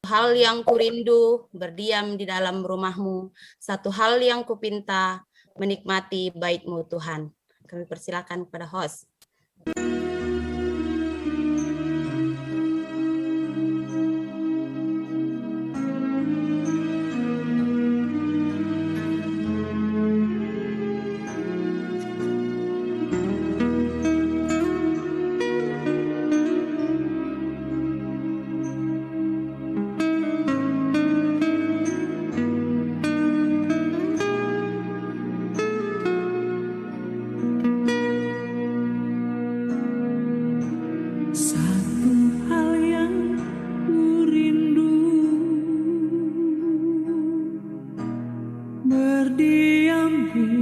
hal yang kurindu berdiam di dalam rumah-Mu. Satu hal yang kupinta menikmati bait-Mu Tuhan. Kami persilakan kepada host. Berdiam di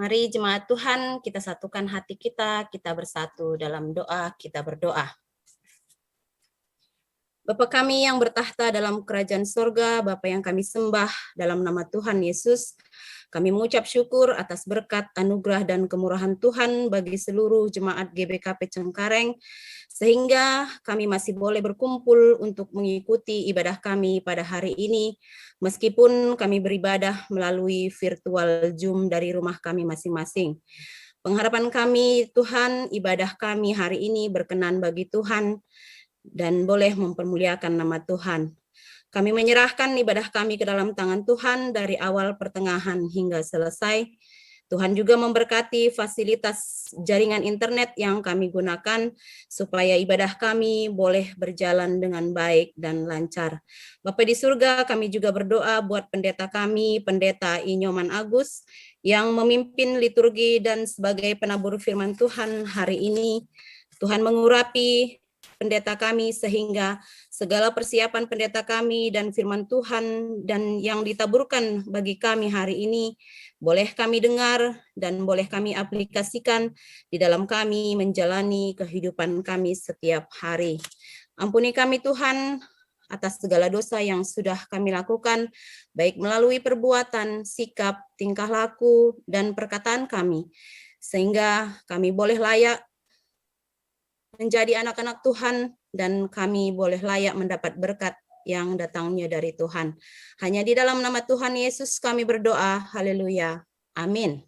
Mari jemaat Tuhan, kita satukan hati kita bersatu dalam doa, kita berdoa. Bapa kami yang bertahta dalam kerajaan sorga, Bapa yang kami sembah dalam nama Tuhan Yesus, kami mengucap syukur atas berkat, anugerah, dan kemurahan Tuhan bagi seluruh jemaat GBKP Cengkareng, sehingga kami masih boleh berkumpul untuk mengikuti ibadah kami pada hari ini, meskipun kami beribadah melalui virtual Zoom dari rumah kami masing-masing. Pengharapan kami, Tuhan, ibadah kami hari ini berkenan bagi Tuhan, dan boleh mempermuliakan nama Tuhan. Kami menyerahkan ibadah kami ke dalam tangan Tuhan dari awal, pertengahan, hingga selesai. Tuhan juga memberkati fasilitas jaringan internet yang kami gunakan supaya ibadah kami boleh berjalan dengan baik dan lancar. Bapa di surga, kami juga berdoa buat pendeta kami, Pendeta Inyoman Agus, yang memimpin liturgi dan sebagai penabur firman Tuhan hari ini. Tuhan mengurapi pendeta kami sehingga segala persiapan pendeta kami dan firman Tuhan dan yang ditaburkan bagi kami hari ini boleh kami dengar dan boleh kami aplikasikan di dalam kami menjalani kehidupan kami setiap hari. Ampuni kami Tuhan atas segala dosa yang sudah kami lakukan, baik melalui perbuatan, sikap, tingkah laku, dan perkataan kami, sehingga kami boleh layak menjadi anak-anak Tuhan dan kami boleh layak mendapat berkat yang datangnya dari Tuhan. Hanya di dalam nama Tuhan Yesus kami berdoa. Haleluya. Amin.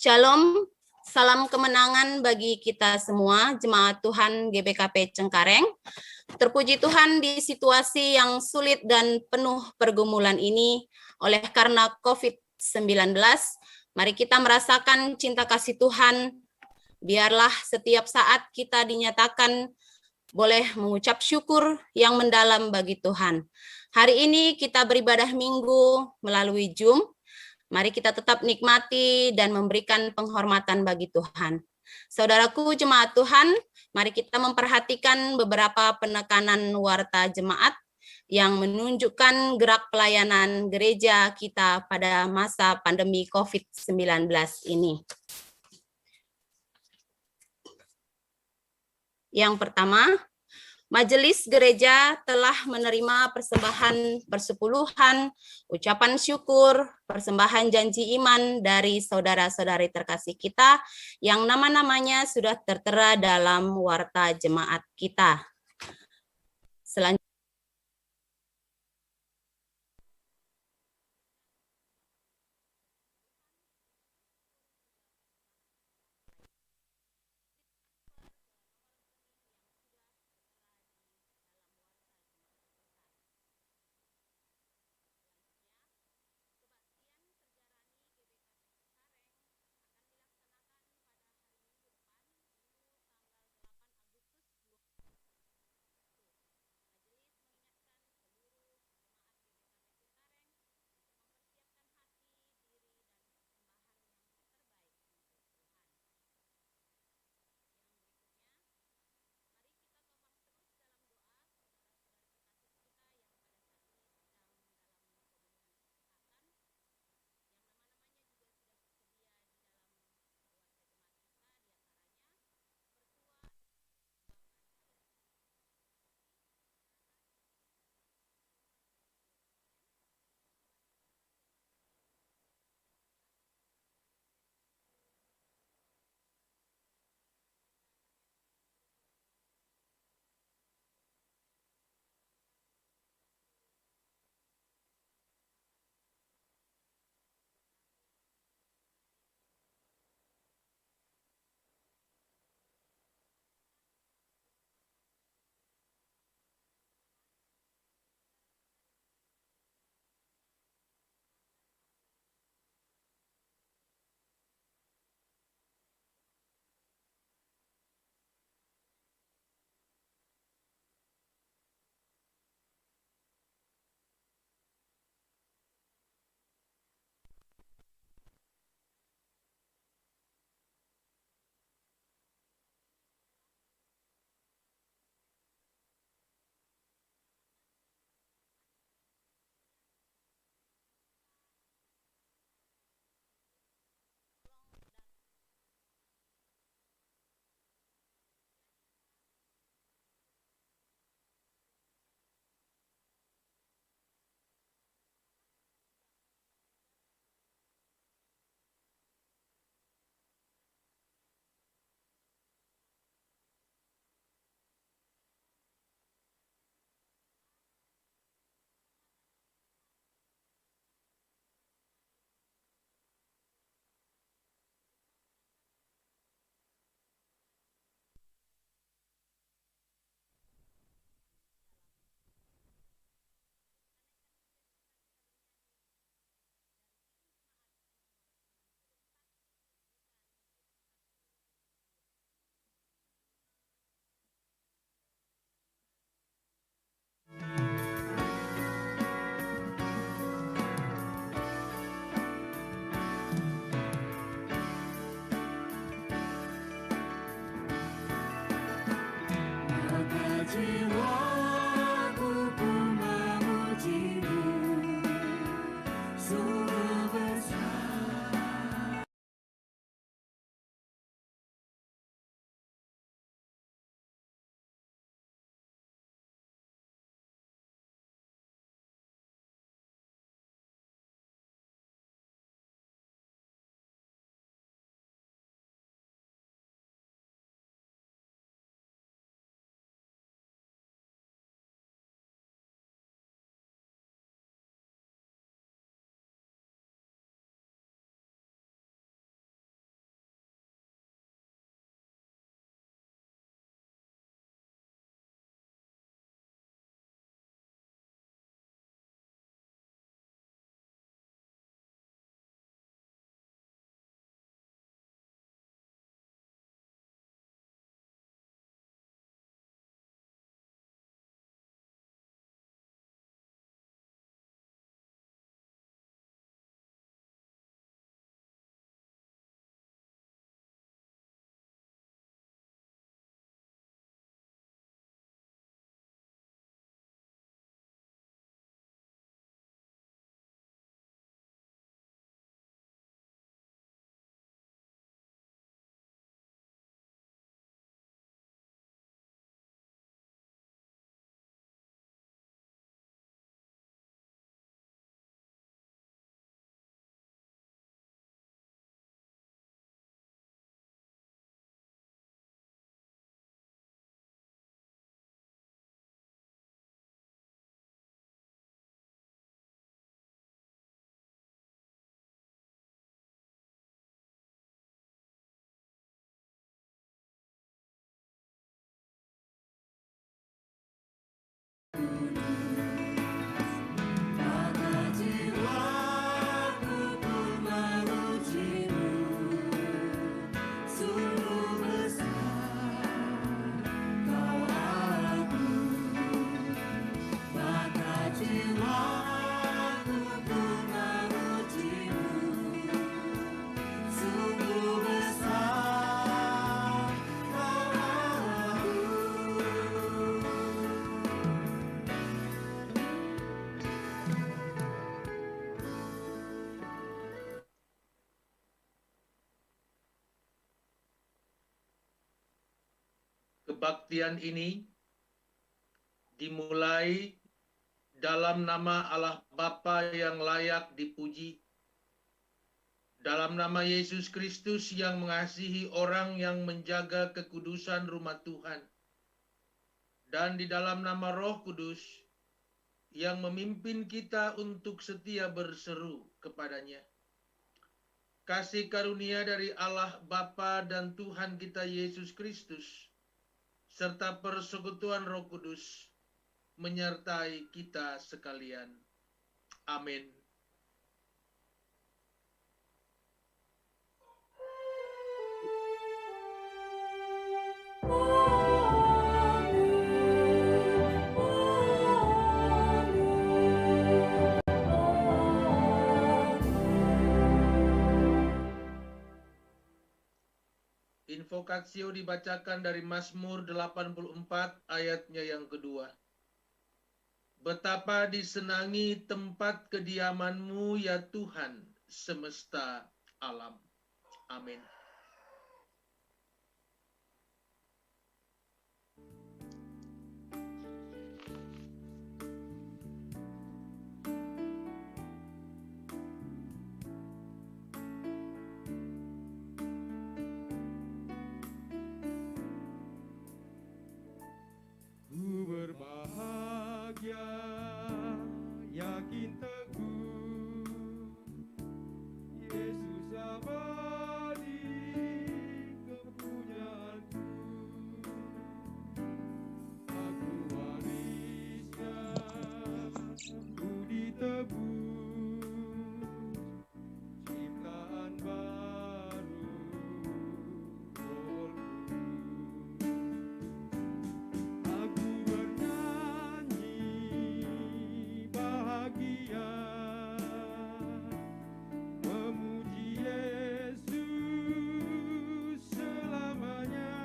Shalom, salam kemenangan bagi kita semua, jemaat Tuhan GBKP Cengkareng. Terpuji Tuhan di situasi yang sulit dan penuh pergumulan ini, oleh karena COVID-19, mari kita merasakan cinta kasih Tuhan. Biarlah setiap saat kita dinyatakan boleh mengucap syukur yang mendalam bagi Tuhan. Hari ini kita beribadah minggu melalui Zoom. Mari kita tetap nikmati dan memberikan penghormatan bagi Tuhan. Saudaraku jemaat Tuhan, mari kita memperhatikan beberapa penekanan warta jemaat yang menunjukkan gerak pelayanan gereja kita pada masa pandemi COVID-19 ini. Yang pertama, Majelis Gereja telah menerima persembahan persepuluhan, ucapan syukur, persembahan janji iman dari saudara-saudari terkasih kita yang nama-namanya sudah tertera dalam warta jemaat kita. Selanjutnya, Kebaktian ini dimulai dalam nama Allah Bapa yang layak dipuji, dalam nama Yesus Kristus yang mengasihi orang yang menjaga kekudusan rumah Tuhan, dan di dalam nama Roh Kudus yang memimpin kita untuk setia berseru kepadanya. Kasih karunia dari Allah Bapa dan Tuhan kita Yesus Kristus, serta persekutuan Roh Kudus menyertai kita sekalian. Amin. Invokasio dibacakan dari Mazmur 84 ayatnya yang kedua. Betapa disenangi tempat kediaman-Mu ya Tuhan semesta alam. Amin. Ku berbahagia, yakin teguh, Yesus abadi kepunyaanku. Aku warisnya, ku ditebus, ciptaan baru, Roh Kudus. Aku bernyanyi bahagia, memuji Yesus selamanya.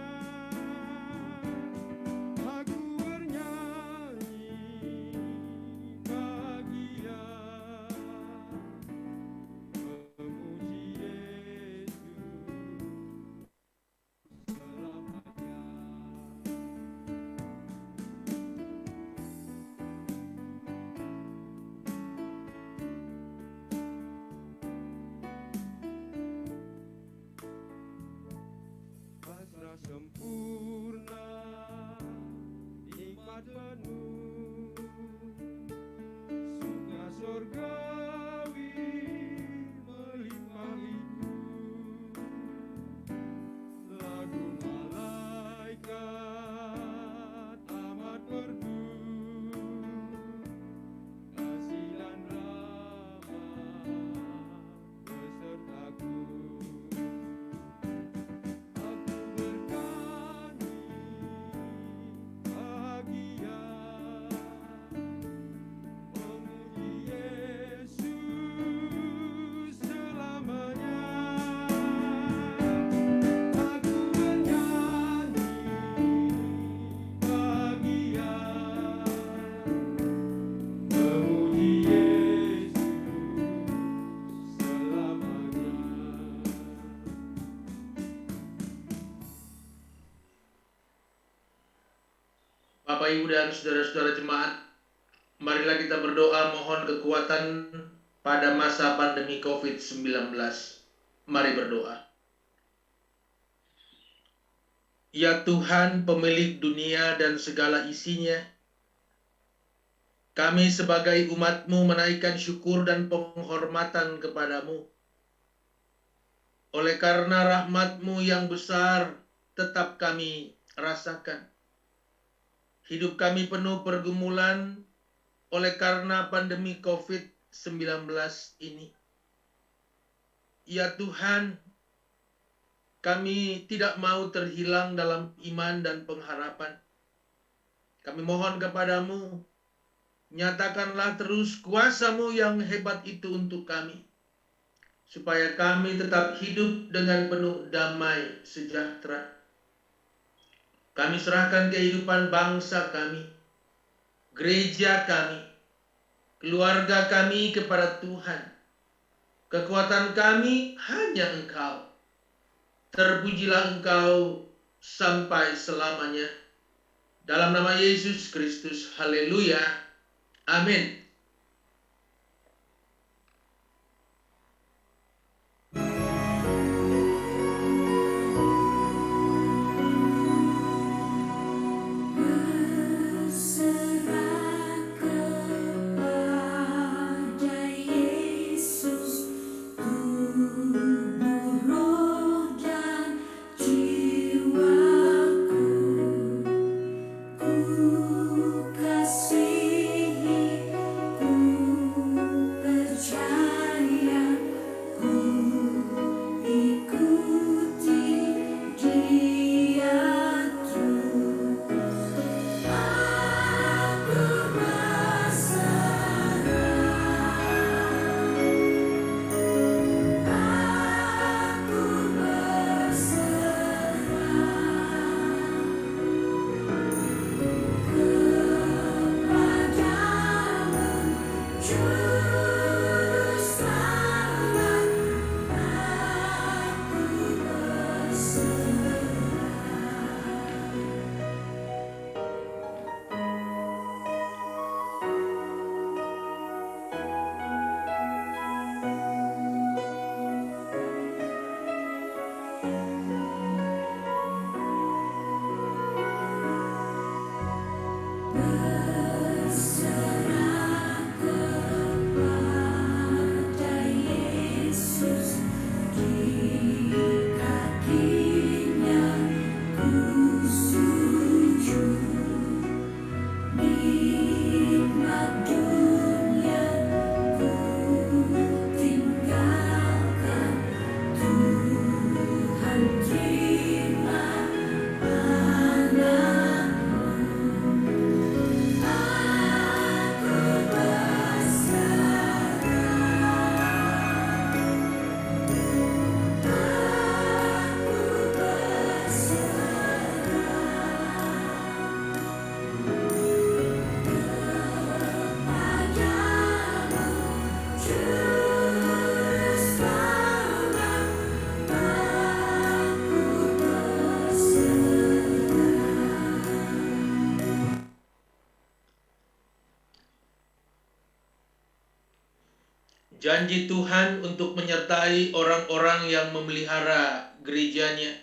Aku bernyanyi bahagia, memuji Yesus selamanya. Pasrah sempurna, nikmat penuh, suka sorgawi melimpah itu. Lagu malaikat amat merdu, kasih dan rahmat besertaku. Aku bernyanyi bahagia, memuji Yesus selamanya. Aku bernyanyi bahagia, memuji Yesus selamanya. Bapak, Ibu, dan saudara-saudara jemaat, marilah kita berdoa mohon kekuatan pada masa pandemi COVID-19. Mari berdoa. Ya Tuhan, pemilik dunia dan segala isinya, kami sebagai umat-Mu menaikkan syukur dan penghormatan kepadamu. Oleh karena rahmat-Mu yang besar tetap kami rasakan. Hidup kami penuh pergumulan oleh karena pandemi COVID-19 ini. Ya Tuhan, kami tidak mau terhilang dalam iman dan pengharapan. Kami mohon kepadamu, nyatakanlah terus kuasa-Mu yang hebat itu untuk kami, supaya kami tetap hidup dengan penuh damai sejahtera. Kami serahkan kehidupan bangsa kami, gereja kami, keluarga kami kepada Tuhan. Kekuatan kami hanya Engkau. Terpujilah Engkau sampai selamanya. Dalam nama Yesus Kristus, haleluya, amin. Berserah kepada Yesus, tubuh, roh, dan jiwaku. Ku kasihi, ku percaya, ku ikuti Dia terus. Aku berserah, aku berserah kepadamu, Juru Selamat. Aku berserah. Berserah kepada Yesus, di kakinya ku sujud. Nikmat dunia ku tinggalkan, Tuhan terima anakmu. Aku berserah, aku kepadamu, Juru Selamat. Aku berserah. Janji Tuhan untuk menyertai orang-orang yang memelihara gerejanya.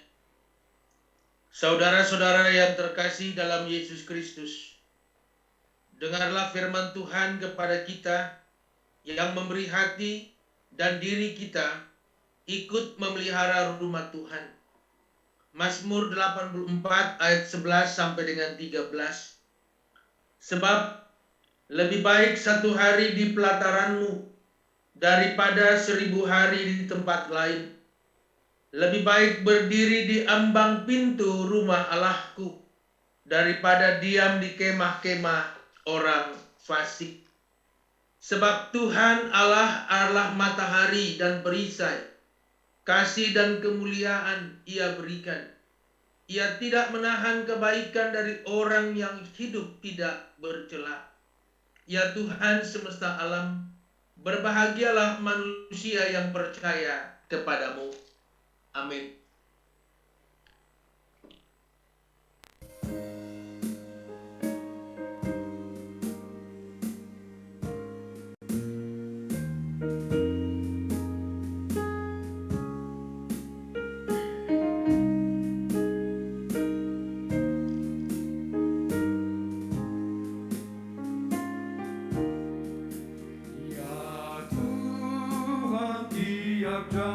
Saudara-saudara yang terkasih dalam Yesus Kristus, dengarlah firman Tuhan kepada kita yang memberi hati dan diri kita ikut memelihara rumah Tuhan. Mazmur 84 ayat 11 sampai dengan 13. Sebab lebih baik 1 hari di pelataranmu daripada 1000 hari di tempat lain. Lebih baik berdiri di ambang pintu rumah Allahku daripada diam di kemah-kemah orang fasik. Sebab Tuhan Allah adalah matahari dan perisai, kasih dan kemuliaan Ia berikan. Ia tidak menahan kebaikan dari orang yang hidup tidak bercela. Ya Tuhan semesta alam, berbahagialah manusia yang percaya kepadamu. Amin. Ya Tuhan, tiada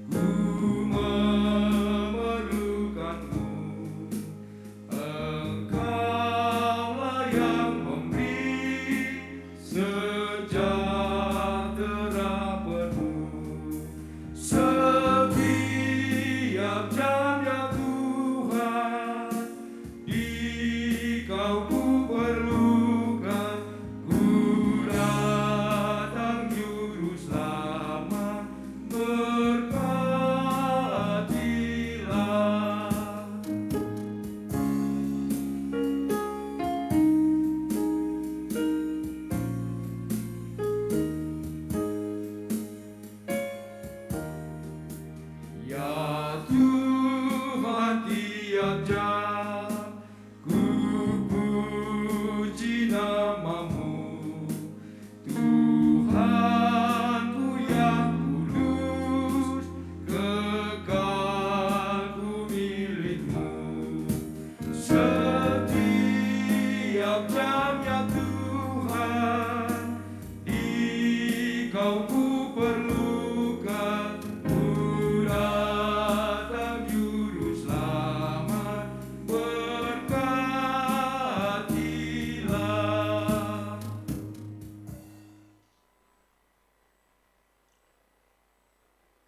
ku memerlukanmu. Engkau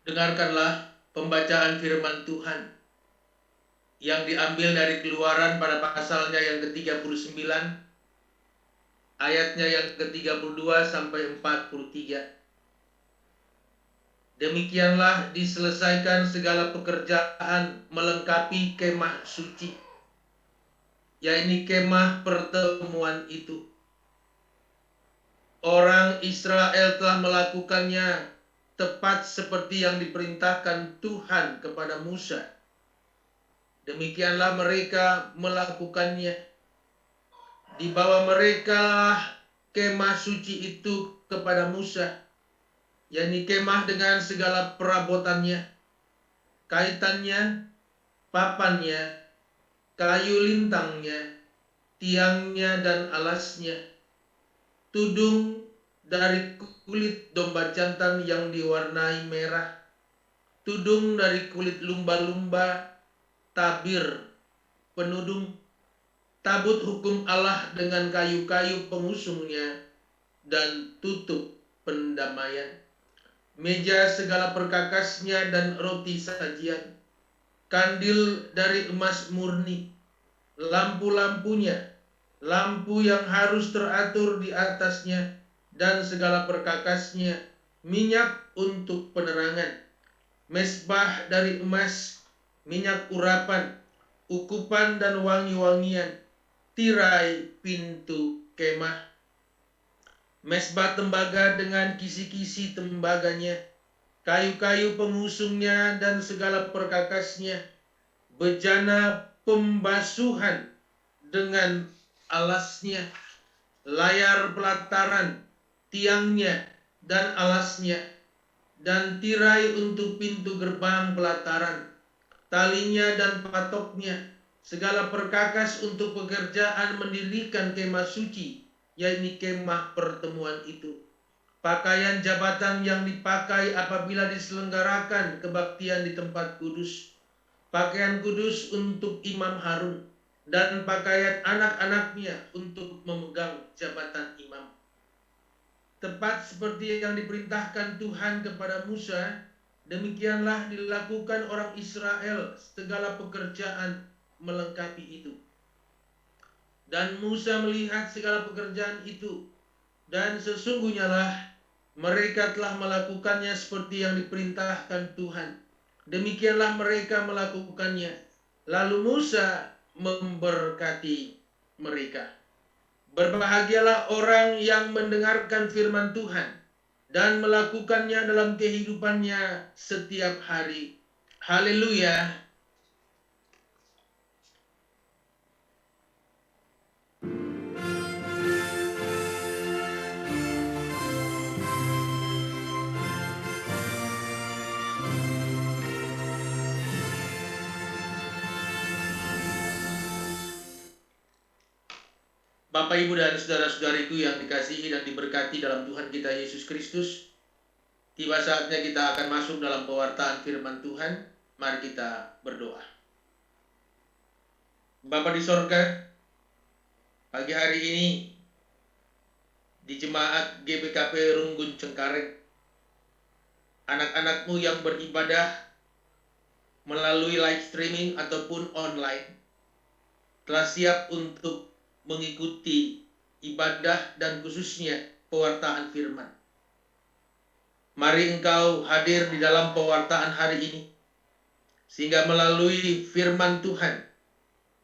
Dengarkanlah pembacaan firman Tuhan yang diambil dari Keluaran pada pasalnya yang ke-39, ayatnya yang ke-32 sampai 43. Demikianlah diselesaikan segala pekerjaan melengkapi kemah suci, yaitu kemah pertemuan itu. Orang Israel telah melakukannya tepat seperti yang diperintahkan Tuhan kepada Musa. Demikianlah mereka melakukannya. Dibawa mereka kemah suci itu kepada Musa, yakni kemah dengan segala perabotannya, kaitannya, papannya, kayu lintangnya, tiangnya dan alasnya, tudung dari kulit domba jantan yang diwarnai merah, tudung dari kulit lumba-lumba, tabir, penudung, tabut hukum Allah dengan kayu-kayu pengusungnya, dan tutup pendamaian, meja segala perkakasnya dan roti sajian, kandil dari emas murni, lampu-lampunya, lampu yang harus teratur di atasnya, dan segala perkakasnya, minyak untuk penerangan, mesbah dari emas, minyak urapan, ukupan dan wangi-wangian, tirai pintu kemah, mesbah tembaga dengan kisi-kisi tembaganya, kayu-kayu pengusungnya dan segala perkakasnya, bejana pembasuhan dengan alasnya, layar pelataran, tiangnya dan alasnya, dan tirai untuk pintu gerbang pelataran, talinya dan patoknya, segala perkakas untuk pekerjaan mendirikan kemah suci, yaitu kemah pertemuan itu, pakaian jabatan yang dipakai apabila diselenggarakan kebaktian di tempat kudus, pakaian kudus untuk Imam Harun, dan pakaian anak-anaknya untuk memegang jabatan imam. Tepat seperti yang diperintahkan Tuhan kepada Musa, demikianlah dilakukan orang Israel segala pekerjaan melengkapi itu. Dan Musa melihat segala pekerjaan itu, dan sesungguhnya lah mereka telah melakukannya seperti yang diperintahkan Tuhan. Demikianlah mereka melakukannya. Lalu Musa memberkati mereka. Berbahagialah orang yang mendengarkan firman Tuhan dan melakukannya dalam kehidupannya setiap hari. Haleluya. Bapak, Ibu, dan saudara-saudariku yang dikasihi dan diberkati dalam Tuhan kita Yesus Kristus, tiba saatnya kita akan masuk dalam pewartaan firman Tuhan. Mari kita berdoa. Bapa di sorga, pagi hari ini di jemaat GBKP Runggun Cengkareng, anak-anakmu yang beribadah melalui live streaming ataupun online telah siap untuk mengikuti ibadah dan khususnya pewartaan firman. Mari Engkau hadir di dalam pewartaan hari ini, sehingga melalui firman Tuhan,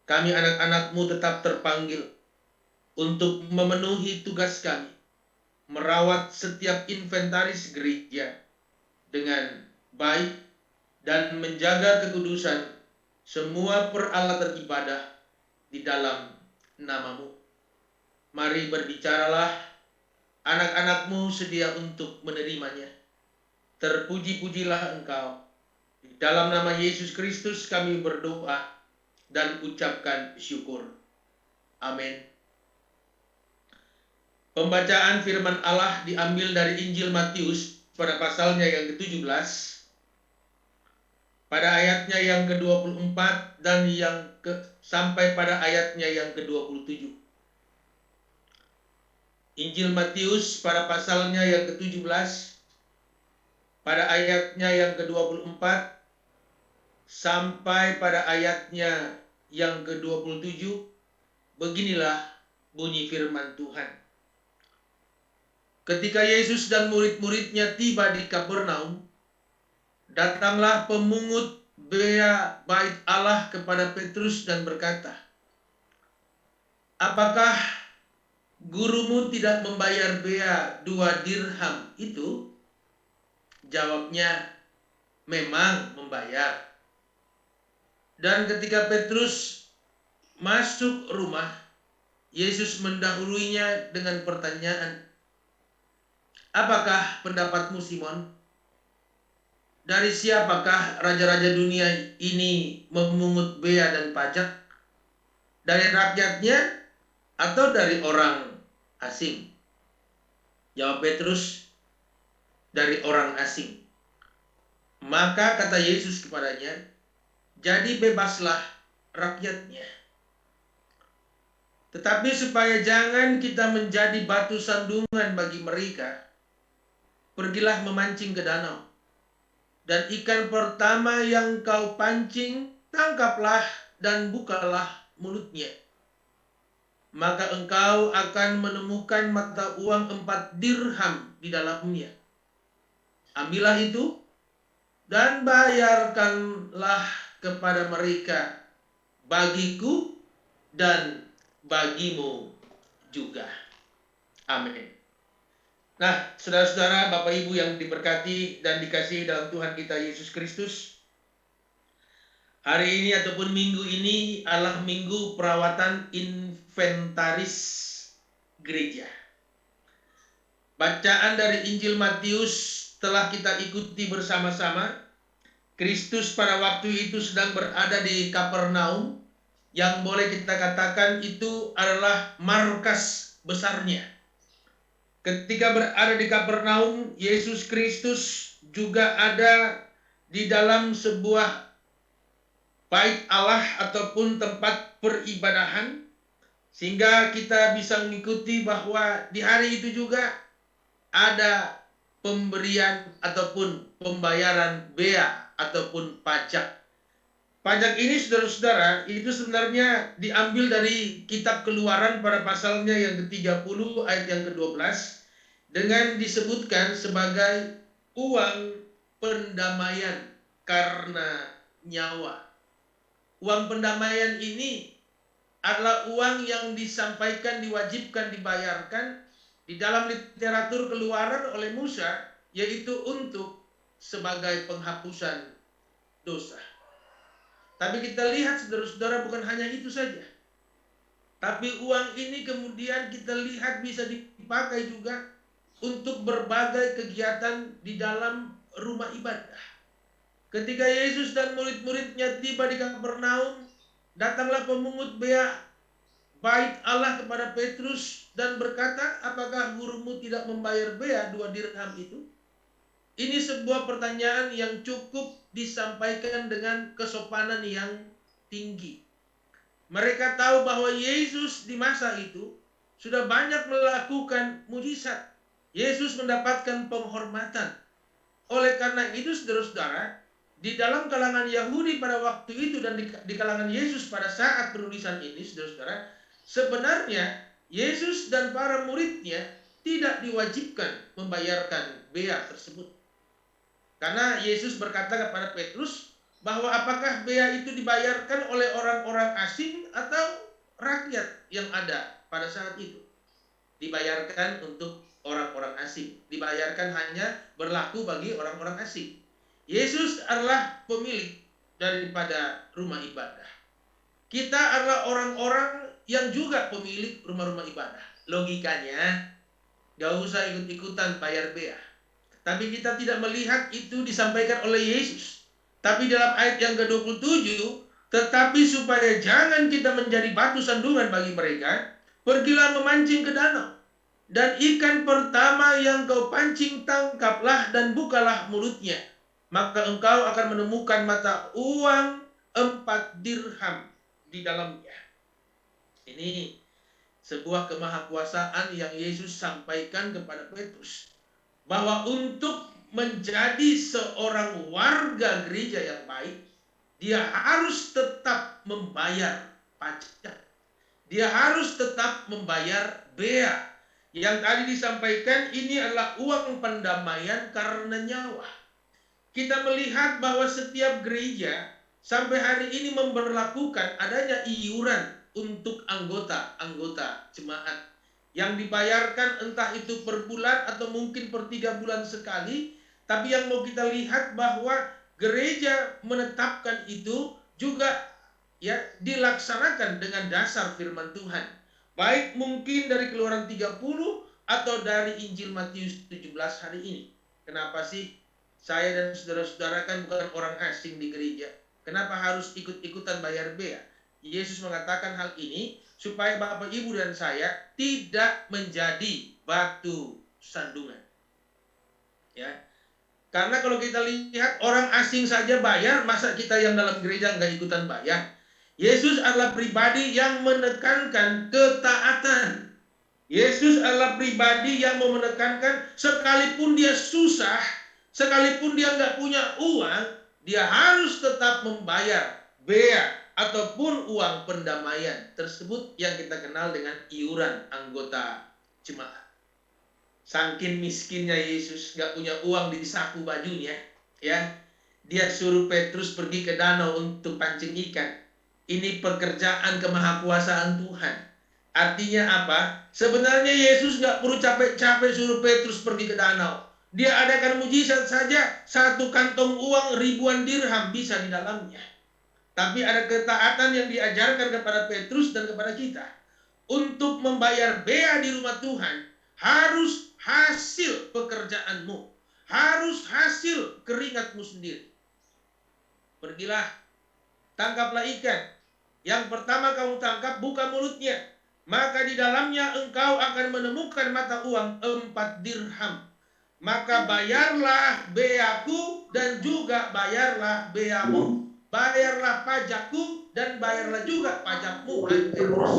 kami anak-anakmu tetap terpanggil untuk memenuhi tugas kami, merawat setiap inventaris gereja dengan baik dan menjaga kekudusan semua peralatan ibadah di dalam namamu. Mari berbicaralah, anak-anakmu sedia untuk menerimanya. Terpuji-pujilah Engkau. Di dalam nama Yesus Kristus kami berdoa dan ucapkan syukur. Amin. Pembacaan firman Allah diambil dari Injil Matius pada pasalnya yang ke-17, pada ayatnya yang ke-24 dan sampai pada ayatnya yang ke-27. Injil Matius pada pasalnya yang ke-17 pada ayatnya yang ke-24 sampai pada ayatnya yang ke-27, beginilah bunyi firman Tuhan. Ketika Yesus dan murid-muridnya tiba di Kapernaum, datanglah pemungut bea bait Allah kepada Petrus dan berkata, "Apakah gurumu tidak membayar bea 2 dirham itu?" Jawabnya, "Memang membayar." Dan ketika Petrus masuk rumah, Yesus mendahuluinya dengan pertanyaan, "Apakah pendapatmu, Simon? Dari siapakah raja-raja dunia ini memungut bea dan pajak? Dari rakyatnya atau dari orang asing?" Jawab Petrus, "Dari orang asing." Maka kata Yesus kepadanya, "Jadi bebaslah rakyatnya. Tetapi supaya jangan kita menjadi batu sandungan bagi mereka, pergilah memancing ke danau. Dan ikan pertama yang kau pancing, tangkaplah dan bukalah mulutnya. Maka engkau akan menemukan mata uang 4 dirham di dalamnya. Ambillah itu dan bayarkanlah kepada mereka, bagiku dan bagimu juga." Amin. Nah, saudara-saudara, Bapak Ibu yang diberkati dan dikasihi dalam Tuhan kita Yesus Kristus, hari ini ataupun minggu ini adalah minggu perawatan inventaris gereja. Bacaan dari Injil Matius telah kita ikuti bersama-sama. Kristus pada waktu itu sedang berada di Kapernaum, yang boleh kita katakan itu adalah markas besarnya. Ketika berada di Kapernaum, Yesus Kristus juga ada di dalam sebuah bait Allah ataupun tempat peribadahan, sehingga kita bisa mengikuti bahwa di hari itu juga ada pemberian ataupun pembayaran bea ataupun pajak. Pajak ini, saudara-saudara, itu sebenarnya diambil dari kitab Keluaran pada pasalnya yang ke-30 ayat yang ke-12 dengan disebutkan sebagai uang pendamaian karena nyawa. Uang pendamaian ini adalah uang yang disampaikan, diwajibkan, dibayarkan di dalam literatur Keluaran oleh Musa, yaitu untuk sebagai penghapusan dosa. Tapi kita lihat, saudara-saudara, bukan hanya itu saja. Tapi uang ini kemudian kita lihat bisa dipakai juga untuk berbagai kegiatan di dalam rumah ibadah. Ketika Yesus dan murid-muridnya tiba di Kapernaum, datanglah pemungut bea bait Allah kepada Petrus dan berkata, "Apakah gurumu tidak membayar bea 2 dirham itu?" Ini sebuah pertanyaan yang cukup disampaikan dengan kesopanan yang tinggi. Mereka tahu bahwa Yesus di masa itu sudah banyak melakukan mujizat. Yesus mendapatkan penghormatan. Oleh karena itu, saudara-saudara, di dalam kalangan Yahudi pada waktu itu dan di kalangan Yesus pada saat penulisan ini, saudara-saudara, sebenarnya Yesus dan para muridnya tidak diwajibkan membayarkan bea tersebut. Karena Yesus berkata kepada Petrus bahwa apakah bea itu dibayarkan oleh orang-orang asing atau rakyat yang ada pada saat itu. Dibayarkan untuk orang-orang asing. Dibayarkan hanya berlaku bagi orang-orang asing. Yesus adalah pemilik daripada rumah ibadah. Kita adalah orang-orang yang juga pemilik rumah-rumah ibadah. Logikanya, gak usah ikut-ikutan bayar bea. Tapi kita tidak melihat itu disampaikan oleh Yesus. Tapi dalam ayat yang ke-27, tetapi supaya jangan kita menjadi batu sandungan bagi mereka, pergilah memancing ke danau. Dan ikan pertama yang kau pancing, tangkaplah dan bukalah mulutnya. Maka engkau akan menemukan mata uang 4 dirham di dalamnya. Ini sebuah kemahakuasaan yang Yesus sampaikan kepada Petrus. Bahwa untuk menjadi seorang warga gereja yang baik, dia harus tetap membayar pajak. Dia harus tetap membayar bea. Yang tadi disampaikan ini adalah uang pendamaian karena nyawa. Kita melihat bahwa setiap gereja sampai hari ini memberlakukan adanya iuran untuk anggota-anggota jemaat yang dibayarkan entah itu per bulan atau mungkin per 3 bulan sekali. Tapi yang mau kita lihat bahwa gereja menetapkan itu juga ya dilaksanakan dengan dasar firman Tuhan. Baik mungkin dari Keluaran 30 atau dari Injil Matius 17 hari ini. Kenapa sih saya dan saudara-saudara kan bukan orang asing di gereja? Kenapa harus ikut-ikutan bayar bea? Yesus mengatakan hal ini supaya Bapak Ibu dan saya tidak menjadi batu sandungan. Ya. Karena kalau kita lihat orang asing saja bayar, masa kita yang dalam gereja nggak ikutan bayar? Yesus adalah pribadi yang menekankan ketaatan. Yesus adalah pribadi yang mau menekankan sekalipun dia susah, sekalipun dia nggak punya uang, dia harus tetap membayar bea ataupun uang pendamaian tersebut yang kita kenal dengan iuran anggota jemaat. Saking miskinnya Yesus nggak punya uang di saku bajunya, ya dia suruh Petrus pergi ke danau untuk pancing ikan. Ini pekerjaan kemahakuasaan Tuhan. Artinya apa? Sebenarnya Yesus nggak perlu capek-capek suruh Petrus pergi ke danau. Dia adakan mujizat saja, 1 kantong uang ribuan dirham bisa di dalamnya. Tapi ada ketaatan yang diajarkan kepada Petrus dan kepada kita. Untuk membayar bea di rumah Tuhan, harus hasil pekerjaanmu. Harus hasil keringatmu sendiri. Pergilah, tangkaplah ikan. Yang pertama kamu tangkap, buka mulutnya. Maka di dalamnya engkau akan menemukan mata uang 4 dirham. Maka bayarlah beaku dan juga bayarlah beamu. Bayarlah pajakku dan bayarlah juga pajakmu. Terus.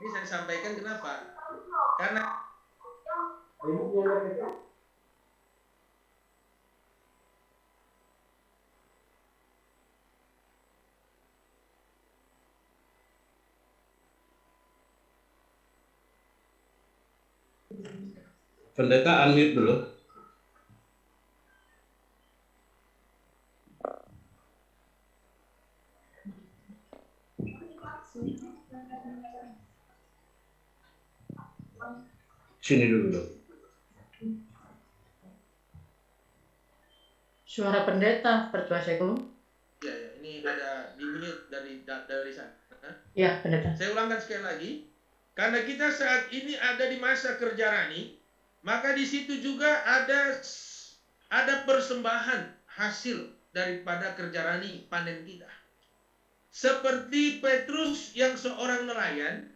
Ini saya sampaikan kenapa? Karena Pendeta unmute dulu. Sini dulu. Suara pendeta, pertuaseku. ya, ini ada di mute dari sana. Ya, pendeta. Saya ulangkan sekali lagi. Karena kita saat ini ada di masa kerja rani, maka di situ juga ada persembahan hasil daripada kerja rani panen kita. Seperti Petrus yang seorang nelayan,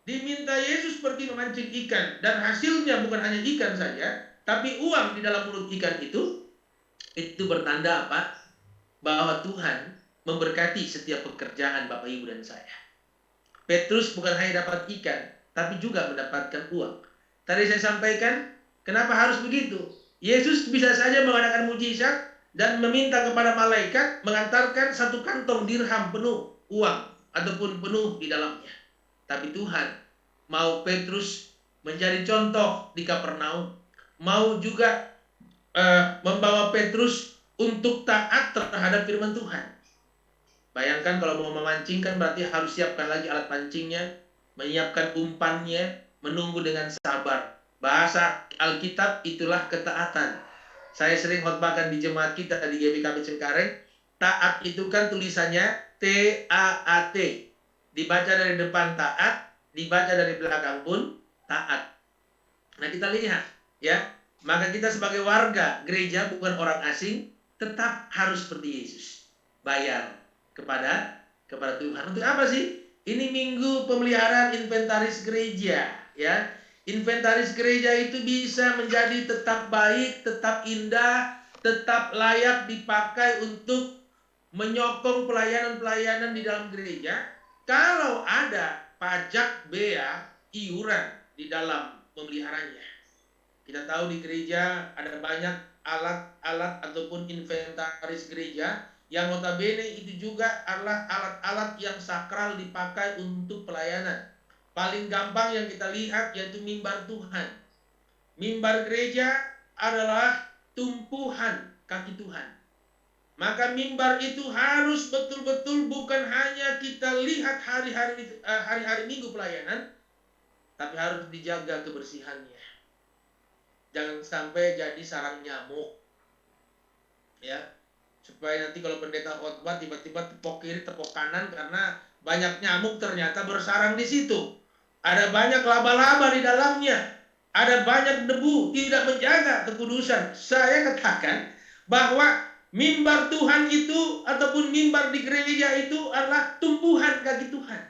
diminta Yesus pergi memancing ikan, dan hasilnya bukan hanya ikan saja, tapi uang di dalam mulut ikan itu bertanda apa? Bahwa Tuhan memberkati setiap pekerjaan Bapak Ibu dan saya. Petrus bukan hanya dapat ikan, tapi juga mendapatkan uang. Tadi saya sampaikan, kenapa harus begitu? Yesus bisa saja mengadakan mujizat dan meminta kepada malaikat mengantarkan 1 kantong dirham penuh uang ataupun penuh di dalamnya. Tapi Tuhan mau Petrus menjadi contoh di Kapernaum, mau juga membawa Petrus untuk taat terhadap firman Tuhan. Bayangkan kalau mau memancing kan berarti harus siapkan lagi alat pancingnya, menyiapkan umpannya, menunggu dengan sabar. Bahasa Alkitab itulah ketaatan. Saya sering khotbahkan di jemaat kita di GBKB Cengkareng, taat itu kan tulisannya T-A-A-T. Dibaca dari depan taat, dibaca dari belakang pun taat. Nah kita lihat ya, maka kita sebagai warga gereja bukan orang asing, tetap harus seperti Yesus. Bayar kepada Tuhan. Untuk apa sih? Ini minggu pemeliharaan inventaris gereja, ya. Inventaris gereja itu bisa menjadi tetap baik, tetap indah, tetap layak dipakai untuk menyokong pelayanan-pelayanan di dalam gereja. Kalau ada pajak bea, iuran di dalam pemeliharanya. Kita tahu di gereja ada banyak alat-alat ataupun inventaris gereja yang notabene itu juga adalah alat-alat yang sakral dipakai untuk pelayanan. Paling gampang yang kita lihat yaitu mimbar Tuhan. Mimbar gereja adalah tumpuhan kaki Tuhan. Maka mimbar itu harus betul-betul bukan hanya kita lihat hari-hari minggu pelayanan, tapi harus dijaga kebersihannya. Jangan sampai jadi sarang nyamuk. Ya. Supaya nanti kalau pendeta khotbah tiba-tiba tepok kiri, tepok kanan karena banyak nyamuk ternyata bersarang di situ. Ada banyak laba-laba di dalamnya. Ada banyak debu, tidak menjaga kekudusan. Saya katakan bahwa mimbar Tuhan itu ataupun mimbar di gereja itu adalah tumpuhan kaki Tuhan.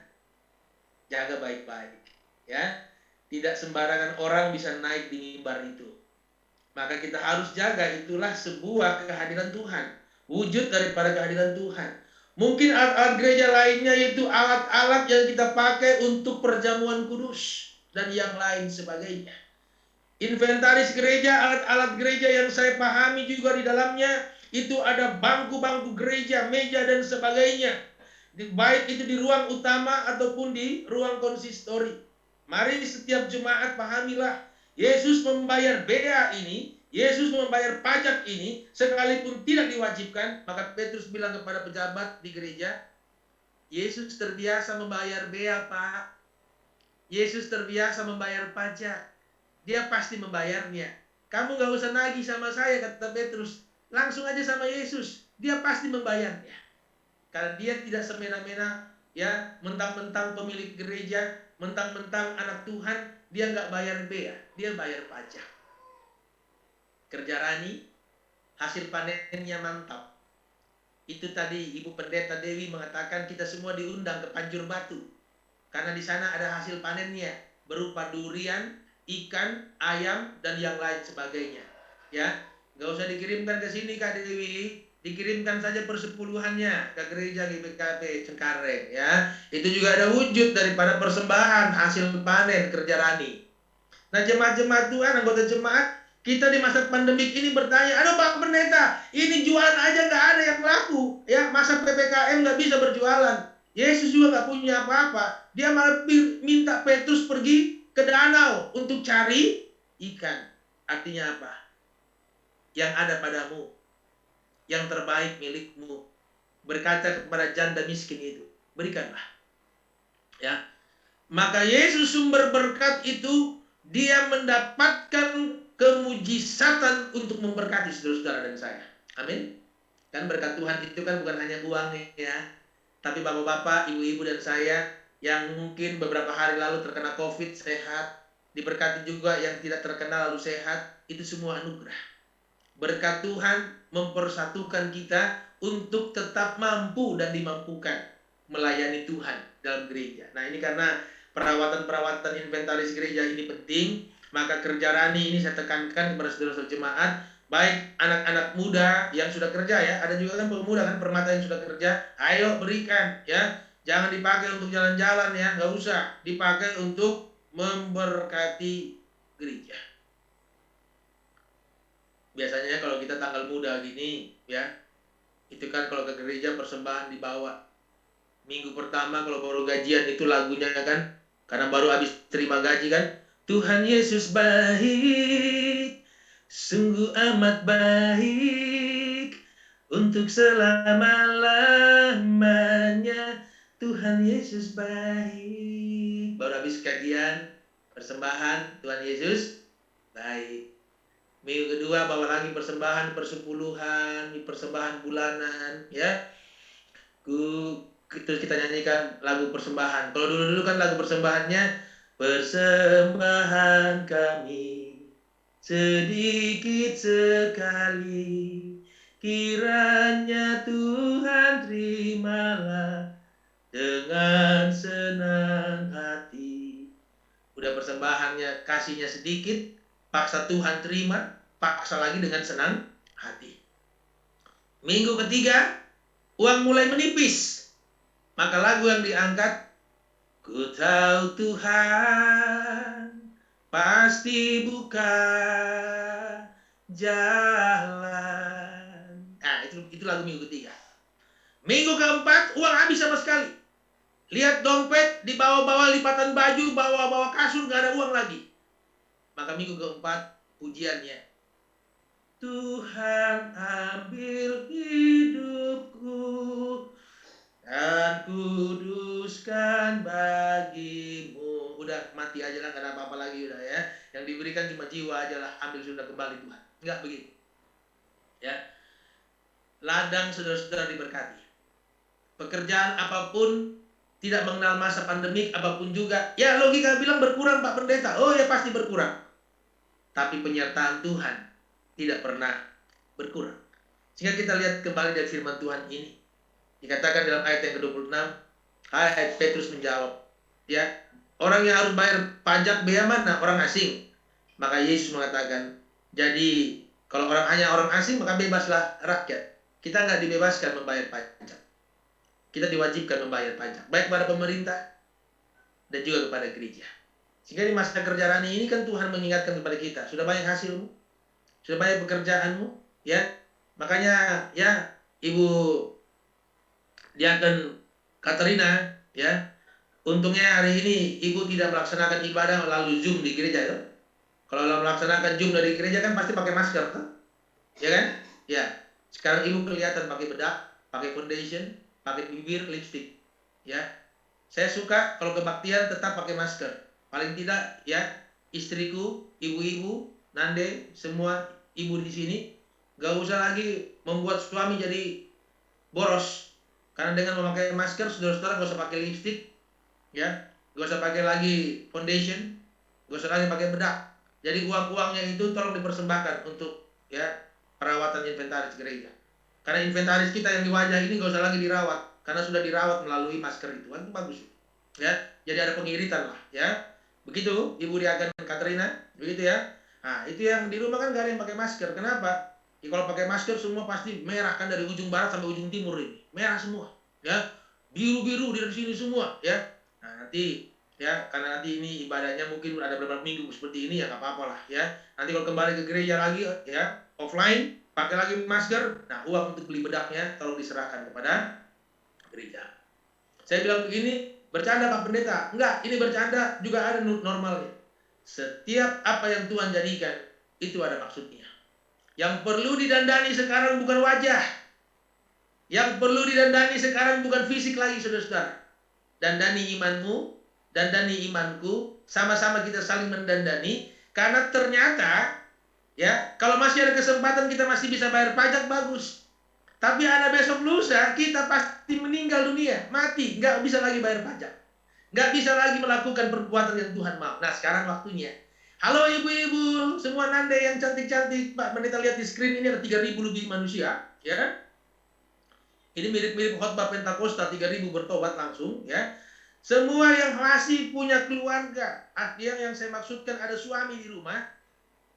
Jaga baik-baik, ya. Tidak sembarangan orang bisa naik di mimbar itu. Maka kita harus jaga, itulah sebuah kehadiran Tuhan. Wujud daripada kehadiran Tuhan. Mungkin alat-alat gereja lainnya yaitu alat-alat yang kita pakai untuk perjamuan kudus dan yang lain sebagainya. Inventaris gereja, alat-alat gereja yang saya pahami juga di dalamnya itu ada bangku-bangku gereja, meja dan sebagainya. Baik itu di ruang utama ataupun di ruang konsistori. Mari setiap jemaat pahamilah, Yesus membayar bea ini, Yesus membayar pajak ini, sekalipun tidak diwajibkan. Maka Petrus bilang kepada pejabat di gereja, Yesus terbiasa membayar bea, Pak. Yesus terbiasa membayar pajak. Dia pasti membayarnya. Kamu gak usah nagih sama saya, kata Petrus. Langsung aja sama Yesus. Dia pasti membayarnya. Karena dia tidak semena-mena, ya, mentang-mentang pemilik gereja, mentang-mentang anak Tuhan, dia nggak bayar bea, dia bayar pajak. Kerja Rani, hasil panennya mantap. Itu tadi Ibu Pendeta Dewi mengatakan kita semua diundang ke Panjur Batu. Karena di sana ada hasil panennya, berupa durian, ikan, ayam, dan yang lain sebagainya. Ya, nggak usah dikirimkan ke sini Kak Dewi. Dikirimkan saja persepuluhannya ke gereja GBKP Cengkareng, ya. Itu juga ada wujud daripada persembahan hasil panen kerja Rani. Nah, jemaat-jemaat Tuhan, anggota jemaat, kita di masa pandemik ini bertanya, aduh Pak Pendeta, ini jualan aja nggak ada yang laku, ya, masa PPKM nggak bisa berjualan. Yesus juga nggak punya apa-apa. Dia malah minta Petrus pergi ke danau untuk cari ikan. Artinya apa? Yang ada padamu, yang terbaik milikmu, berkata kepada janda miskin itu, berikanlah. Ya. Maka Yesus sumber berkat itu, dia mendapatkan kemujizatan untuk memberkati saudara-saudara dan saya. Amin. Kan berkat Tuhan itu kan bukan hanya uang, ya. Tapi bapak-bapak, ibu-ibu dan saya yang mungkin beberapa hari lalu terkena COVID sehat, diberkati juga yang tidak terkena lalu sehat, itu semua anugerah. Berkat Tuhan mempersatukan kita untuk tetap mampu dan dimampukan melayani Tuhan dalam gereja. Nah, ini karena perawatan-perawatan inventaris gereja ini penting, maka kerja Rani ini saya tekankan kepada saudara-saudara jemaat, baik anak-anak muda yang sudah kerja, ya, ada juga kan pemuda kan Permata yang sudah kerja, ayo berikan, ya, jangan dipakai untuk jalan-jalan, ya, nggak usah, dipakai untuk memberkati gereja. Biasanya kalau kita tanggal muda gini, ya, itu kan kalau ke gereja persembahan dibawa. Minggu pertama kalau baru gajian itu lagunya kan, karena baru habis terima gaji kan, Tuhan Yesus baik, sungguh amat baik, untuk selama-lamanya, Tuhan Yesus baik. Baru habis kajian, persembahan, Tuhan Yesus baik. Minggu kedua bawa lagi persembahan persepuluhan, persembahan bulanan, ya. Terus kita nyanyikan lagu persembahan. Kalau dulu kan lagu persembahannya, persembahan kami sedikit sekali, kiranya Tuhan terimalah dengan senang hati. Udah persembahannya kasihnya sedikit, paksa Tuhan terima, paksa lagi dengan senang hati. Minggu ketiga, uang mulai menipis. Maka lagu yang diangkat, ku tahu Tuhan pasti buka jalan. Nah, itu lagu minggu ketiga. Minggu keempat, uang habis sama sekali. Lihat dompet, dibawa-bawa lipatan baju, bawa-bawa kasur, gak ada uang lagi. Maka minggu keempat, pujiannya. Tuhan ambil hidupku dan kuduskan bagimu. Udah mati aja lah, gak ada apa-apa lagi udah ya. Yang diberikan cuma jiwa aja lah, ambil sudah kembali Tuhan. Enggak begitu. Ya. Ladang saudara-saudara diberkati. Pekerjaan apapun, tidak mengenal masa pandemik apapun juga. Ya logika bilang berkurang Pak Pendeta. Oh ya pasti berkurang. Tapi penyertaan Tuhan tidak pernah berkurang. Sehingga kita lihat kembali dari firman Tuhan ini. Dikatakan dalam ayat yang ke-26, ayat Petrus menjawab, ya, orang yang harus bayar pajak bea mana? Orang asing. Maka Yesus mengatakan, jadi kalau hanya orang asing maka bebaslah rakyat. Kita nggak dibebaskan membayar pajak. Kita diwajibkan membayar pajak, baik kepada pemerintah dan juga kepada gereja. Sehingga di masa kerja rani ini kan Tuhan mengingatkan kepada kita, sudah banyak hasilmu, sudah banyak pekerjaanmu, ya. Makanya ya Ibu Diaken Katerina, ya, untungnya hari ini Ibu tidak melaksanakan ibadah melalui Zoom di gereja, ya. Kalau melaksanakan Zoom dari gereja kan pasti pakai masker, kan? Ya kan? Ya. Sekarang Ibu kelihatan pakai bedak, pakai foundation, pakai bibir, lipstick, ya. Saya suka kalau kebaktian tetap pakai masker. Paling tidak, ya, istriku, ibu-ibu, Nande, semua ibu di sini, gak usah lagi membuat suami jadi boros. Karena dengan memakai masker, saudara-saudara gak usah pakai lipstick, ya, gak usah pakai lagi foundation, gak usah lagi pakai bedak. Jadi uang-uangnya itu tolong dipersembahkan untuk, ya, perawatan inventaris gereja. Karena inventaris kita yang di wajah ini gak usah lagi dirawat, karena sudah dirawat melalui masker itu, kan bagus, ya. Jadi ada pengiritan lah, ya. Begitu Ibu Diaken Katerina, begitu ya. Nah, itu yang di rumah kan gak ada yang pakai masker. Kenapa? Ya, kalau pakai masker semua pasti merah kan, dari ujung barat sampai ujung timur ini, merah semua, ya. Biru-biru dari sini semua, ya. Nah, nanti, ya, karena nanti ini ibadahnya mungkin ada beberapa minggu seperti ini, ya nggak apa-apa lah, ya. Nanti kalau kembali ke gereja lagi, ya, offline, pakai lagi masker. Nah, uang untuk beli bedaknya tolong diserahkan kepada gereja. Saya bilang begini, bercanda Pak Pendeta. Enggak, ini bercanda juga ada normalnya. Setiap apa yang Tuhan jadikan, itu ada maksudnya. Yang perlu didandani sekarang bukan wajah. Yang perlu didandani sekarang bukan fisik lagi, saudara-saudara. Dandani imanmu, dandani imanku, sama-sama kita saling mendandani. Karena ternyata, ya, kalau masih ada kesempatan kita masih bisa bayar pajak, bagus. Tapi ada besok lusa, kita pasti meninggal dunia, mati, nggak bisa lagi bayar pajak. Nggak bisa lagi melakukan perbuatan yang Tuhan mau. Nah, sekarang waktunya. Halo ibu-ibu, semua Nande yang cantik-cantik. Pak Pendeta lihat di screen ini ada 3.000 lebih manusia, ya kan? Ini mirip-mirip khotbah Pentakosta, 3.000 bertobat langsung, ya. Semua yang masih punya keluarga, yang saya maksudkan ada suami di rumah,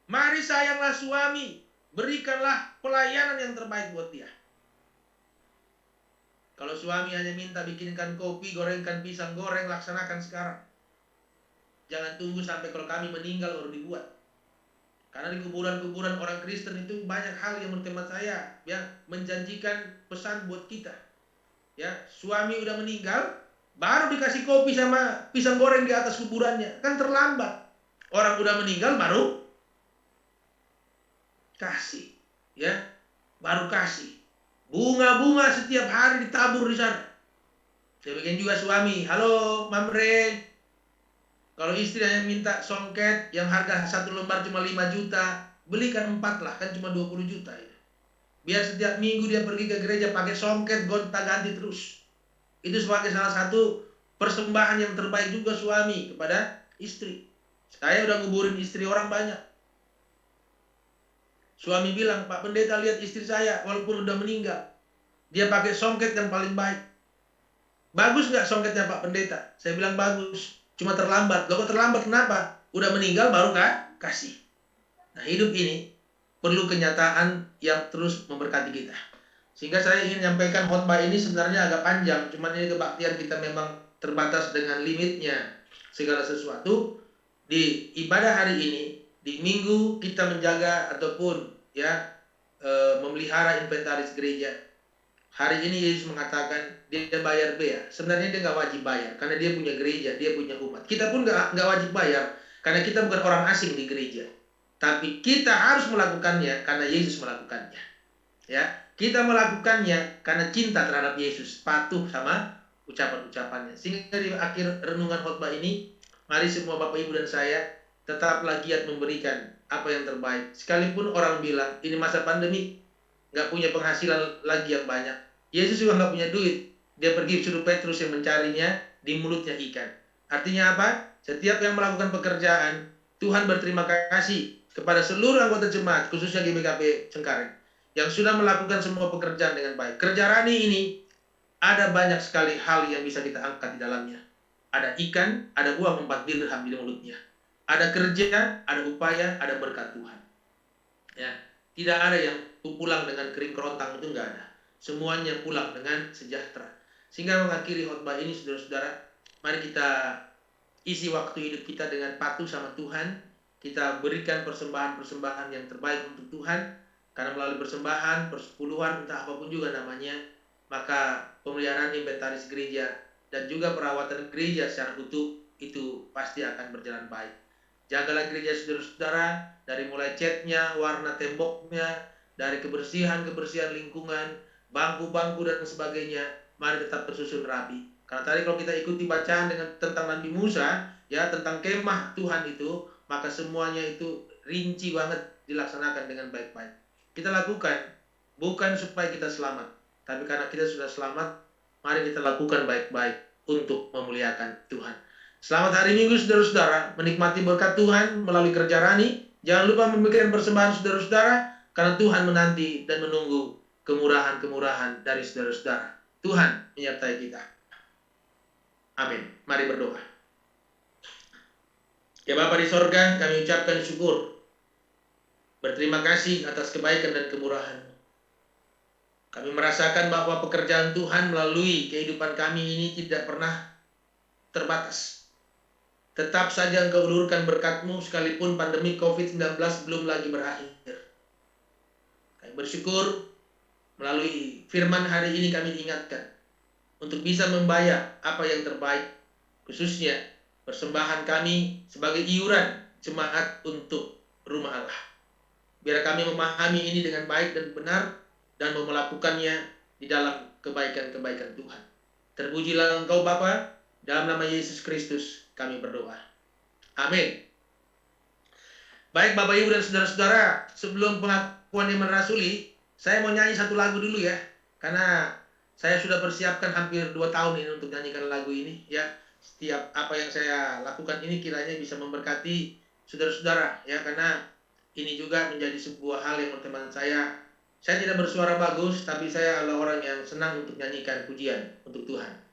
mari sayanglah suami, berikanlah pelayanan yang terbaik buat dia. Kalau suami hanya minta bikinkan kopi, gorengkan pisang goreng, laksanakan sekarang. Jangan tunggu sampai kalau kami meninggal baru dibuat. Karena di kuburan-kuburan orang Kristen itu banyak hal yang menurut teman saya, ya, menjanjikan pesan buat kita. Ya, suami udah meninggal, baru dikasih kopi sama pisang goreng di atas kuburannya, kan terlambat. Orang udah meninggal baru kasih, ya, baru kasih. Bunga-bunga setiap hari ditabur di sana. Demikian juga suami. Halo, Mamre. Kalau istri hanya minta songket yang harga 1 lembar cuma 5 juta, belikan 4 lah, kan cuma 20 juta. Ya. Biar setiap minggu dia pergi ke gereja pakai songket, gonta-ganti terus. Itu sebagai salah satu persembahan yang terbaik juga suami kepada istri. Saya udah nguburin istri orang banyak. Suami bilang, Pak Pendeta lihat istri saya walaupun udah meninggal, dia pakai songket yang paling baik. Bagus nggak songketnya Pak Pendeta? Saya bilang bagus, cuma terlambat. Loh kok terlambat kenapa? Udah meninggal baru kasih. Nah, hidup ini perlu kenyataan yang terus memberkati kita. Sehingga saya ingin menyampaikan khotbah ini sebenarnya agak panjang, cuman ini kebaktian kita memang terbatas dengan limitnya segala sesuatu. di ibadah hari ini, di minggu kita menjaga ataupun memelihara inventaris gereja. Hari ini Yesus mengatakan dia bayar bea. Sebenarnya dia nggak wajib bayar karena dia punya gereja, dia punya umat. Kita pun nggak wajib bayar karena kita bukan orang asing di gereja. Tapi kita harus melakukannya karena Yesus melakukannya. Ya, kita melakukannya karena cinta terhadap Yesus, patuh sama ucapan-ucapannya. Sehingga di akhir renungan khotbah ini, mari semua Bapak Ibu dan saya tetaplah giat memberikan apa yang terbaik. Sekalipun orang bilang ini masa pandemi, nggak punya penghasilan lagi yang banyak. Yesus juga nggak punya duit. Dia pergi suruh Petrus yang mencarinya, di mulutnya ikan. Artinya apa? Setiap yang melakukan pekerjaan, Tuhan berterima kasih kepada seluruh anggota jemaat, khususnya GBKP Cengkareng, yang sudah melakukan semua pekerjaan dengan baik. Kerja Rani ini, ada banyak sekali hal yang bisa kita angkat di dalamnya. Ada ikan, ada uang 4 dirham di mulutnya. Ada kerja, ada upaya, ada berkat Tuhan. Ya, tidak ada yang pulang dengan kering kerontang, itu enggak ada. Semuanya pulang dengan sejahtera. Sehingga mengakhiri khotbah ini, saudara-saudara, mari kita isi waktu hidup kita dengan patuh sama Tuhan. Kita berikan persembahan-persembahan yang terbaik untuk Tuhan. Karena melalui persembahan, persepuluhan, entah apapun juga namanya, maka pemeliharaan inventaris gereja dan juga perawatan gereja secara utuh itu pasti akan berjalan baik. Jagalah gereja saudara-saudara, dari mulai catnya, warna temboknya, dari kebersihan lingkungan, bangku-bangku dan sebagainya, mari tetap tersusun rapi. Karena tadi kalau kita ikuti bacaan tentang Nabi Musa, ya tentang kemah Tuhan itu, maka semuanya itu rinci banget dilaksanakan dengan baik-baik. Kita lakukan bukan supaya kita selamat, tapi karena kita sudah selamat, mari kita lakukan baik-baik untuk memuliakan Tuhan. Selamat hari Minggu saudara-saudara, menikmati berkat Tuhan melalui kerja Rani. Jangan lupa memberikan persembahan saudara-saudara, karena Tuhan menanti dan menunggu kemurahan-kemurahan dari saudara-saudara. Tuhan menyertai kita. Amin. Mari berdoa. Ya Bapa di sorga, kami ucapkan syukur. Berterima kasih atas kebaikan dan kemurahan. Kami merasakan bahwa pekerjaan Tuhan melalui kehidupan kami ini tidak pernah terbatas. Tetap saja Engkau ulurkan berkat-Mu sekalipun pandemi COVID-19 belum lagi berakhir. Kami bersyukur melalui firman hari ini kami diingatkan untuk bisa membayar apa yang terbaik, khususnya persembahan kami sebagai iuran jemaat untuk rumah Allah. Biar kami memahami ini dengan baik dan benar dan mau melakukannya di dalam kebaikan-kebaikan Tuhan. Terpujilah Engkau Bapa, dalam nama Yesus Kristus kami berdoa. Amin. Baik Bapak Ibu dan saudara-saudara, sebelum pengakuan iman rasuli, saya mau nyanyi satu lagu dulu ya. Karena saya sudah persiapkan hampir 2 tahun ini untuk nyanyikan lagu ini ya. Setiap apa yang saya lakukan ini kiranya bisa memberkati saudara-saudara ya, karena ini juga menjadi sebuah hal yang teman saya tidak bersuara bagus, tapi saya adalah orang yang senang untuk nyanyikan pujian untuk Tuhan.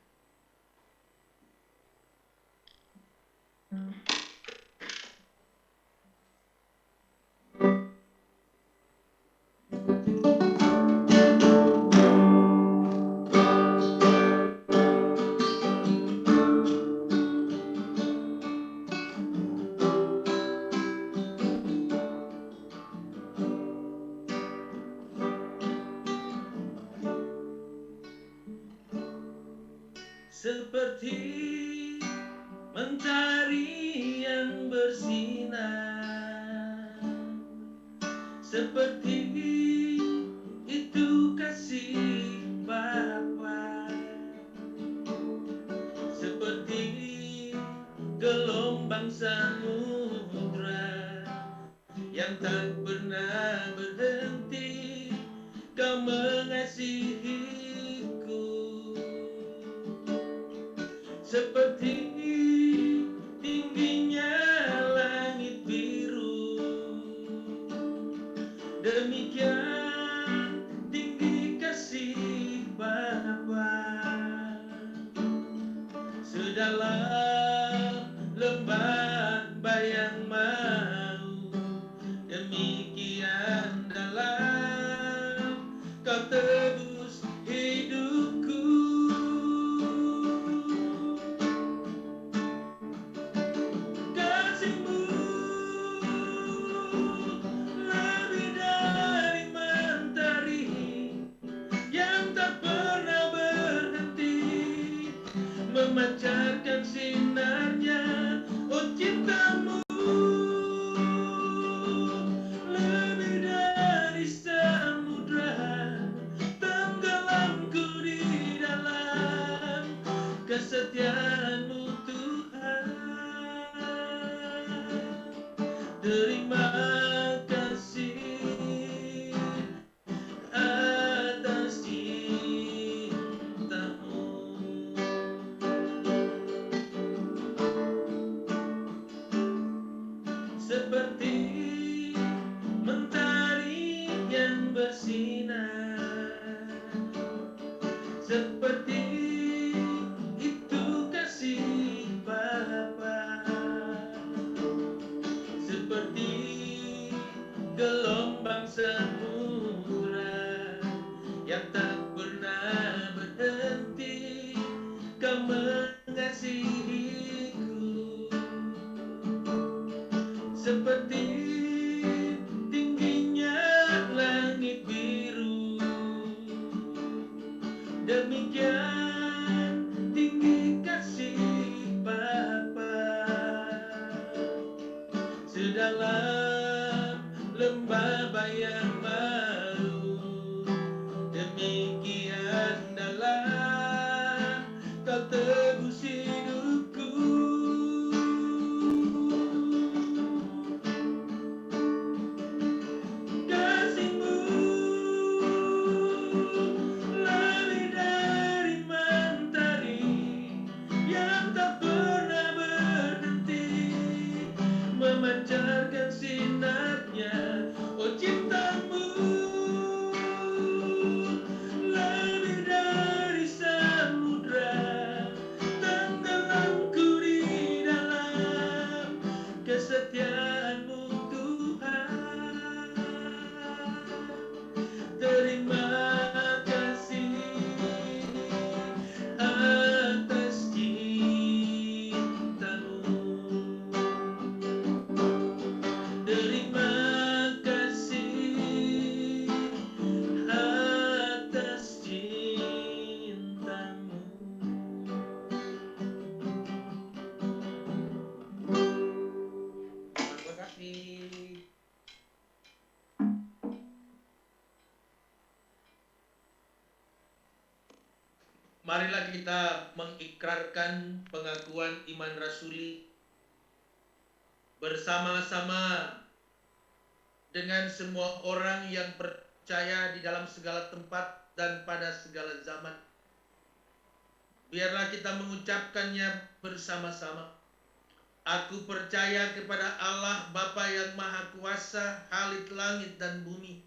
Seperti mentari yang bersinar, seperti itu kasih Bapa, seperti gelombang samudra yang tak pernah berhenti, Kau mengasihiku. Seperti tingginya langit biru, demikian tinggi kasih Bapa. Sedalam lembah bayang mau, demikian dalam Kau tebus hidupku. Kasih-Mu memancarkan sinarnya. Oh cintamu lebih dari samudra, tenggelamku di dalam kesetiaanmu Tuhan. Terima kasih atas cintamu. Seperti mentari yang bersinar, seperti itu kasih Bapa, seperti gelombang samudra yang tak pernah berhenti, Kau mengasihiku. Seperti tingginya langit biru, demikian tinggi kasih Bapa. Sedalam lembah bayang malu, demikian dalam Kau tebus hidupku. Kasih-Mu lebih dari mentari yang tak pernah berhenti, memancarkan sinarnya. Oh cintamu lebih dari samudra, tenggelamku di dalam kesetiaanmu Tuhan. Terima kasih atas cintamu. Terima kasih atas cintamu. Terima kasih. Marilah kita mengikrarkan pengakuan iman rasuli bersama-sama dengan semua orang yang percaya di dalam segala tempat dan pada segala zaman. Biarlah kita mengucapkannya bersama-sama. Aku percaya kepada Allah Bapa yang Maha Kuasa, Khalik langit dan bumi,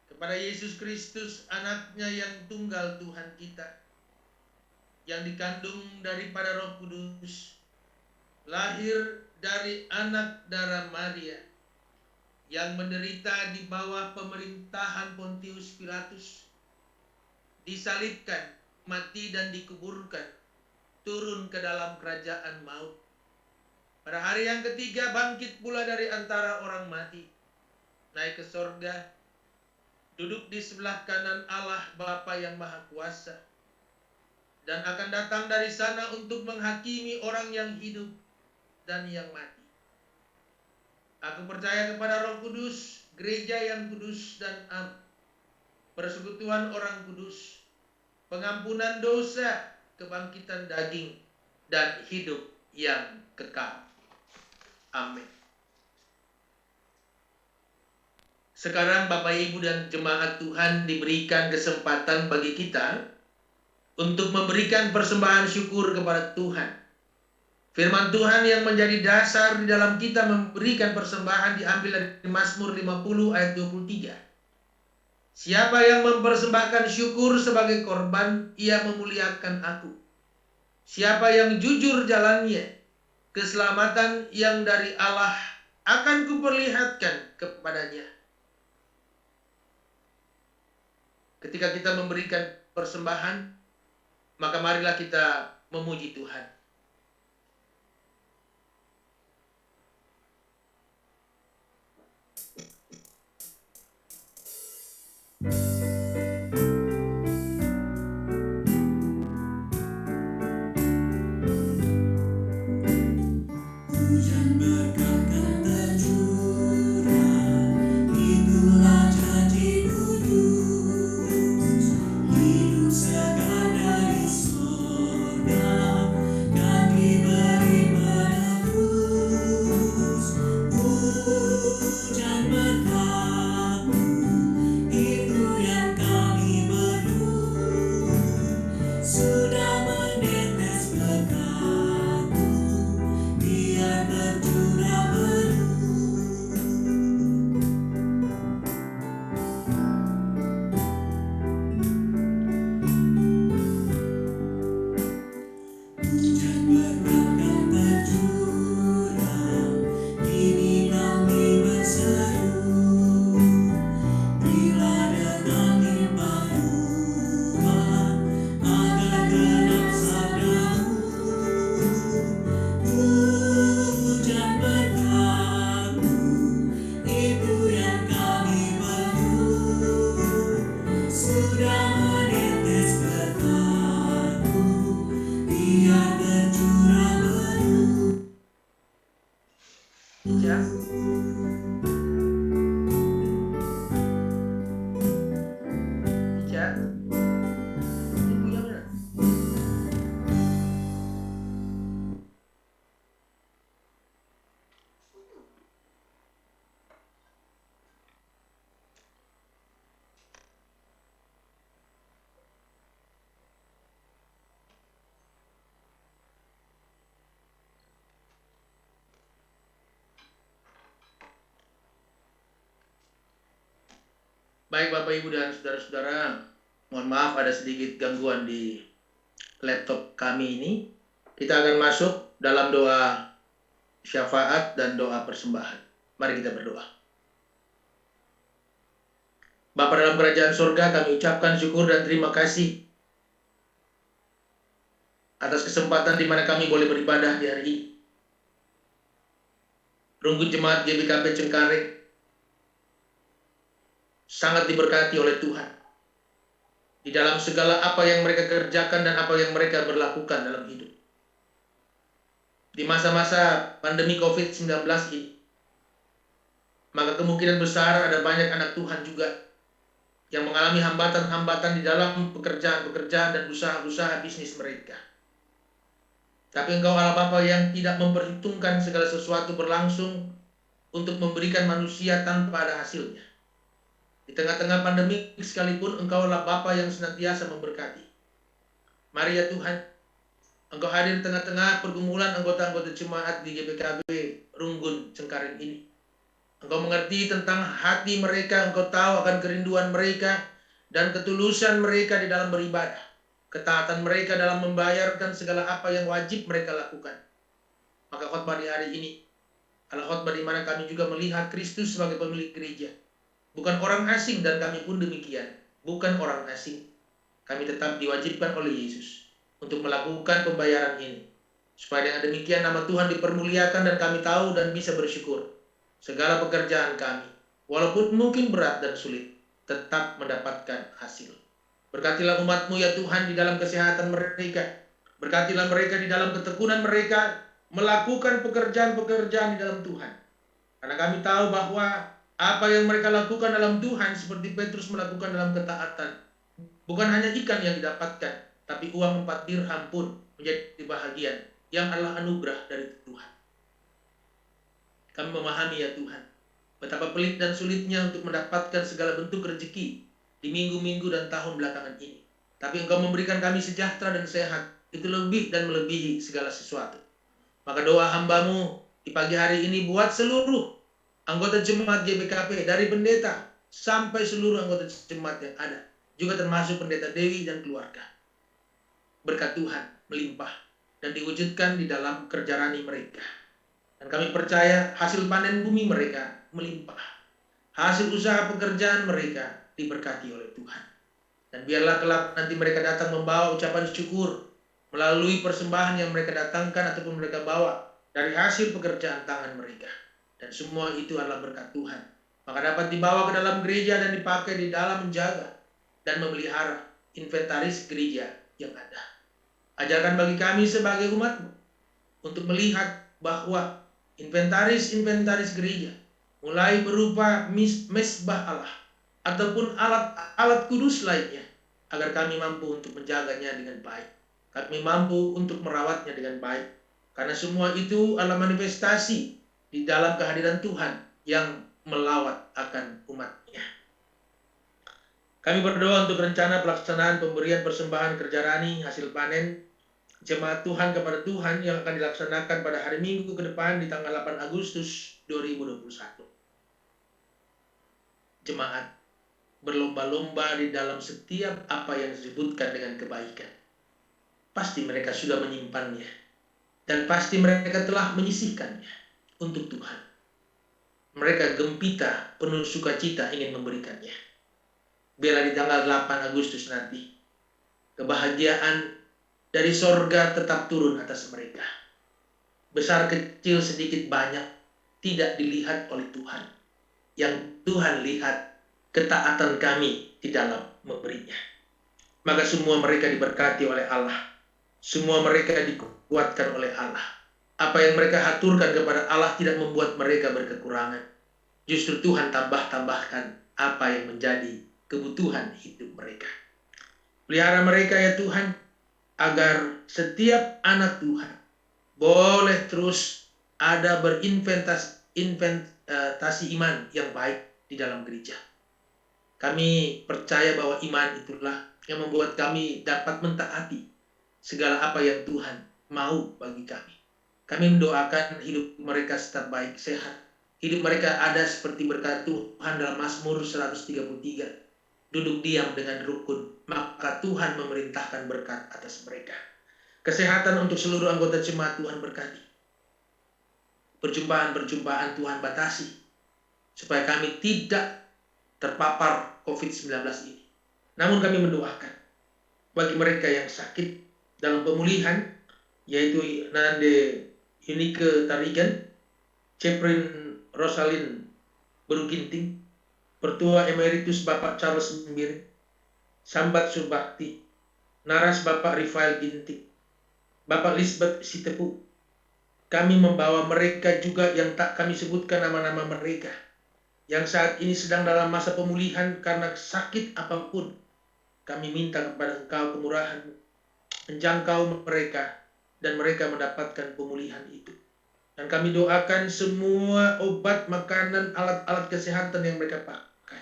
kepada Yesus Kristus, anaknya yang tunggal Tuhan kita, yang dikandung daripada Roh Kudus, lahir dari anak darah Maria, yang menderita di bawah pemerintahan Pontius Pilatus, disalibkan, mati dan dikuburkan, turun ke dalam kerajaan maut. Pada hari yang ketiga bangkit pula dari antara orang mati, naik ke sorga, duduk di sebelah kanan Allah Bapa yang Maha Kuasa, dan akan datang dari sana untuk menghakimi orang yang hidup dan yang mati. Aku percaya kepada Roh Kudus, gereja yang kudus dan am, persekutuan orang kudus, pengampunan dosa, kebangkitan daging, dan hidup yang kekal. Amin. Sekarang Bapak Ibu dan jemaat Tuhan diberikan kesempatan bagi kita untuk memberikan persembahan syukur kepada Tuhan. Firman Tuhan yang menjadi dasar di dalam kita memberikan persembahan diambil dari Mazmur 50 ayat 23. Siapa yang mempersembahkan syukur sebagai korban, ia memuliakan aku. Siapa yang jujur jalannya, keselamatan yang dari Allah akan kuperlihatkan kepadanya. Ketika kita memberikan persembahan, maka marilah kita memuji Tuhan. Baik Bapak Ibu dan saudara-saudara, mohon maaf ada sedikit gangguan di laptop kami ini. Kita akan masuk dalam doa syafaat dan doa persembahan. Mari kita berdoa. Bapa dalam kerajaan surga, kami ucapkan syukur dan terima kasih atas kesempatan di mana kami boleh beribadah di hari ini. Runggut Jemaat GBKP Cengkareng sangat diberkati oleh Tuhan di dalam segala apa yang mereka kerjakan dan apa yang mereka berlakukan dalam hidup. Di masa-masa pandemi COVID-19 ini, maka kemungkinan besar ada banyak anak Tuhan juga yang mengalami hambatan-hambatan di dalam pekerjaan-pekerjaan dan usaha-usaha bisnis mereka. Tapi Engkau Allah Bapa yang tidak memperhitungkan segala sesuatu berlangsung untuk memberikan manusia tanpa ada hasilnya. Di tengah-tengah pandemi sekalipun Engkau Allah Bapa yang senantiasa memberkati. Mari ya Tuhan, Engkau hadir di tengah-tengah pergumulan anggota-anggota jemaat di GBKB Runggun Cengkareng ini. Engkau mengerti tentang hati mereka, Engkau tahu akan kerinduan mereka dan ketulusan mereka di dalam beribadah. Ketaatan mereka dalam membayarkan segala apa yang wajib mereka lakukan. Maka khotbah di hari ini adalah khotbah di mana kami juga melihat Kristus sebagai pemilik gereja. Bukan orang asing dan kami pun demikian. Bukan orang asing. Kami tetap diwajibkan oleh Yesus untuk melakukan pembayaran ini. Supaya dengan demikian nama Tuhan dipermuliakan dan kami tahu dan bisa bersyukur. Segala pekerjaan kami, walaupun mungkin berat dan sulit, tetap mendapatkan hasil. Berkatilah umat-Mu ya Tuhan di dalam kesehatan mereka. Berkatilah mereka di dalam ketekunan mereka melakukan pekerjaan-pekerjaan di dalam Tuhan. Karena kami tahu bahwa apa yang mereka lakukan dalam Tuhan seperti Petrus melakukan dalam ketaatan. Bukan hanya ikan yang didapatkan, tapi uang 4 dirham pun menjadi bahagian yang adalah anugerah dari Tuhan. Kami memahami ya Tuhan, betapa pelik dan sulitnya untuk mendapatkan segala bentuk rezeki di minggu-minggu dan tahun belakangan ini. Tapi Engkau memberikan kami sejahtera dan sehat, itu lebih dan melebihi segala sesuatu. Maka doa hamba-Mu di pagi hari ini buat seluruh anggota jemaat GBKP, dari pendeta sampai seluruh anggota jemaat yang ada, juga termasuk pendeta Dewi dan keluarga. Berkat Tuhan melimpah dan diwujudkan di dalam kerja rani mereka. Dan kami percaya hasil panen bumi mereka melimpah. Hasil usaha pekerjaan mereka diberkati oleh Tuhan. Dan biarlah kelak nanti mereka datang membawa ucapan syukur melalui persembahan yang mereka datangkan ataupun mereka bawa dari hasil pekerjaan tangan mereka. Dan semua itu adalah berkat Tuhan. Maka dapat dibawa ke dalam gereja dan dipakai di dalam menjaga dan memelihara inventaris gereja yang ada. Ajarkan bagi kami sebagai umat-Mu untuk melihat bahwa inventaris gereja mulai berupa mesbah Allah ataupun alat-alat kudus lainnya, agar kami mampu untuk menjaganya dengan baik. Kami mampu untuk merawatnya dengan baik. Karena semua itu adalah manifestasi di dalam kehadiran Tuhan yang melawat akan umat-Nya. Kami berdoa untuk rencana pelaksanaan pemberian persembahan kerja rani hasil panen jemaat Tuhan kepada Tuhan yang akan dilaksanakan pada hari Minggu ke depan di tanggal 8 Agustus 2021. Jemaat berlomba-lomba di dalam setiap apa yang disebutkan dengan kebaikan. Pasti mereka sudah menyimpannya dan pasti mereka telah menyisihkannya untuk Tuhan. Mereka gempita, penuh sukacita ingin memberikannya. Biarlah di tanggal 8 Agustus nanti kebahagiaan dari sorga tetap turun atas mereka. Besar kecil sedikit banyak tidak dilihat oleh Tuhan. Yang Tuhan lihat ketaatan kami di dalam memberinya. Maka semua mereka diberkati oleh Allah. Semua mereka dikuatkan oleh Allah. Apa yang mereka haturkan kepada Allah tidak membuat mereka berkekurangan. Justru Tuhan tambah-tambahkan apa yang menjadi kebutuhan hidup mereka. Pelihara mereka ya Tuhan, agar setiap anak Tuhan boleh terus ada berinvestasi iman yang baik di dalam gereja. Kami percaya bahwa iman itulah yang membuat kami dapat mentaati segala apa yang Tuhan mau bagi kami. Kami mendoakan hidup mereka tetap baik, sehat. Hidup mereka ada seperti berkat Tuhan dalam Mazmur 133. duduk diam dengan rukun, maka Tuhan memerintahkan berkat atas mereka. Kesehatan untuk seluruh anggota jemaat Tuhan berkati. Perjumpaan-perjumpaan Tuhan batasi, supaya kami tidak terpapar COVID-19 ini. Namun kami mendoakan bagi mereka yang sakit dalam pemulihan, yaitu Nande Unike Tarigan, Ceprin Rosalind Beruginting, Pertua Emeritus Bapak Charles Mbiring, Sambat Subakti, Naras Bapak Rifael Ginting, Bapak Lisbeth Sitepu. Kami membawa mereka juga yang tak kami sebutkan nama-nama mereka, yang saat ini sedang dalam masa pemulihan karena sakit apapun. Kami minta kepada Engkau kemurahan menjangkau mereka dan mereka mendapatkan pemulihan itu. Dan kami doakan semua obat, makanan, alat-alat kesehatan yang mereka pakai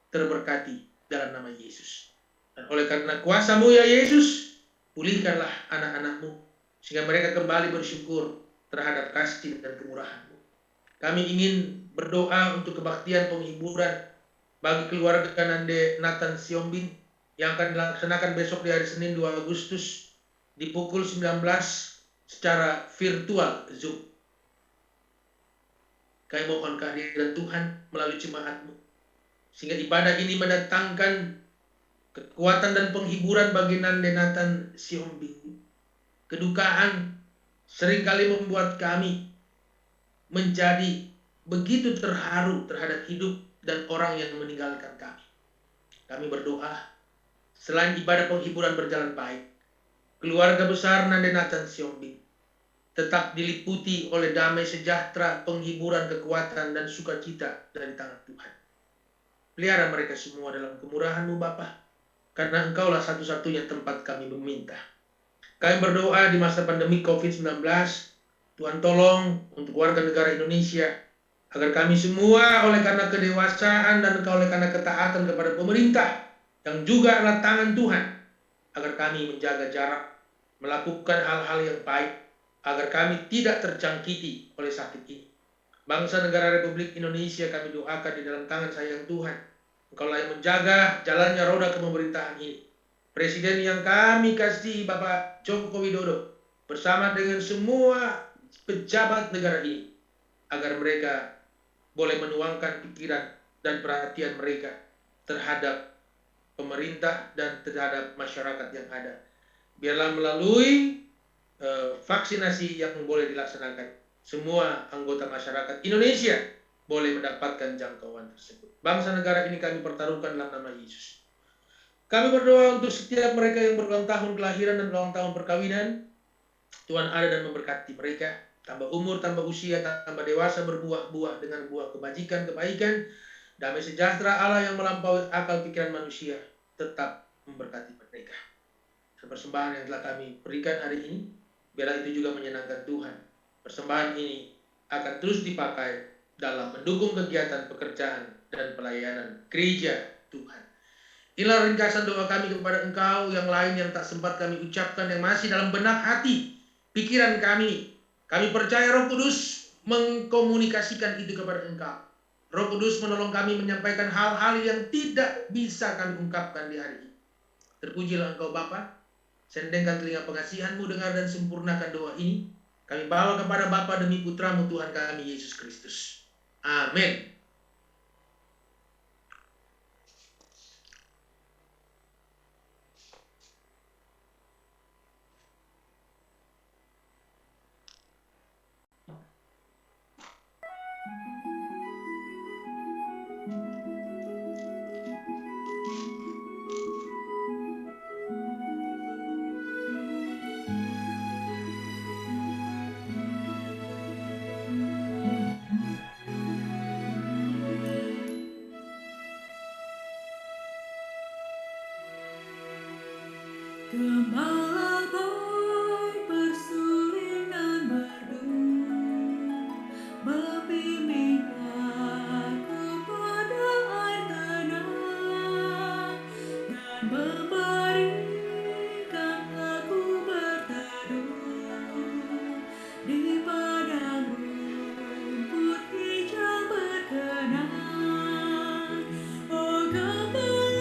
terberkati dalam nama Yesus. Dan oleh karena kuasa-Mu ya Yesus, pulihkanlah anak-anak-Mu sehingga mereka kembali bersyukur terhadap kasih dan kemurahan-Mu. Kami ingin berdoa untuk kebaktian penghiburan bagi keluarga Nande Nathan Siombing yang akan dilaksanakan besok di hari Senin 2 Agustus di pukul 19 secara virtual Zoom. Kami mohon kehadiran Tuhan melalui jemaat-Mu, sehingga ibadah ini mendatangkan kekuatan dan penghiburan bagi Nande Nathan Siombing. Kedukaan seringkali membuat kami menjadi begitu terharu terhadap hidup dan orang yang meninggalkan kami. Kami berdoa, selain ibadah penghiburan berjalan baik, keluarga besar Nande Nathan Siombing tetap diliputi oleh damai sejahtera, penghiburan, kekuatan, dan sukacita dari tangan Tuhan. Pelihara mereka semua dalam kemurahan-Mu Bapa, karena Engkaulah satu-satunya tempat kami meminta. Kami berdoa di masa pandemi COVID-19, Tuhan tolong untuk warga negara Indonesia, agar kami semua oleh karena kedewasaan dan oleh karena ketaatan kepada pemerintah, yang juga adalah tangan Tuhan, agar kami menjaga jarak, melakukan hal-hal yang baik, agar kami tidak terjangkiti oleh sakit ini. Bangsa negara Republik Indonesia kami doakan di dalam tangan sayang Tuhan. Engkaulah yang menjaga jalannya roda kepemerintahan ini. Presiden yang kami kasih Bapak Joko Widodo bersama dengan semua pejabat negara ini, agar mereka boleh menuangkan pikiran dan perhatian mereka terhadap pemerintah dan terhadap masyarakat yang ada. Biarlah melalui vaksinasi yang boleh dilaksanakan, semua anggota masyarakat Indonesia boleh mendapatkan jangkauan tersebut. Bangsa negara ini kami pertaruhkan dalam nama Yesus. Kami berdoa untuk setiap mereka yang berulang tahun kelahiran dan ulang tahun perkawinan. Tuhan ada dan memberkati mereka. Tambah umur, tambah usia, tambah dewasa, berbuah-buah dengan buah kebajikan, kebaikan. Damai sejahtera Allah yang melampaui akal pikiran manusia tetap memberkati mereka. Persembahan yang telah kami berikan hari ini, biarlah itu juga menyenangkan Tuhan. Persembahan ini akan terus dipakai dalam mendukung kegiatan pekerjaan dan pelayanan gereja Tuhan. Inilah ringkasan doa kami kepada Engkau, yang lain yang tak sempat kami ucapkan, yang masih dalam benak hati, pikiran kami. Kami percaya Roh Kudus mengkomunikasikan itu kepada Engkau. Roh Kudus menolong kami menyampaikan hal-hal yang tidak bisa kami ungkapkan di hari ini. Terpujilah Engkau Bapa. Sendengkan telinga pengasihan-Mu, dengar dan sempurnakan doa ini. Kami bawa kepada Bapa demi Putra-Mu Tuhan kami Yesus Kristus. Amin. Gembala boy bersuling dan merdu, membimbinglah kepada air tenang, dan memberikan aku berteduh di padang rumput hijau berkenan. Oh, gembala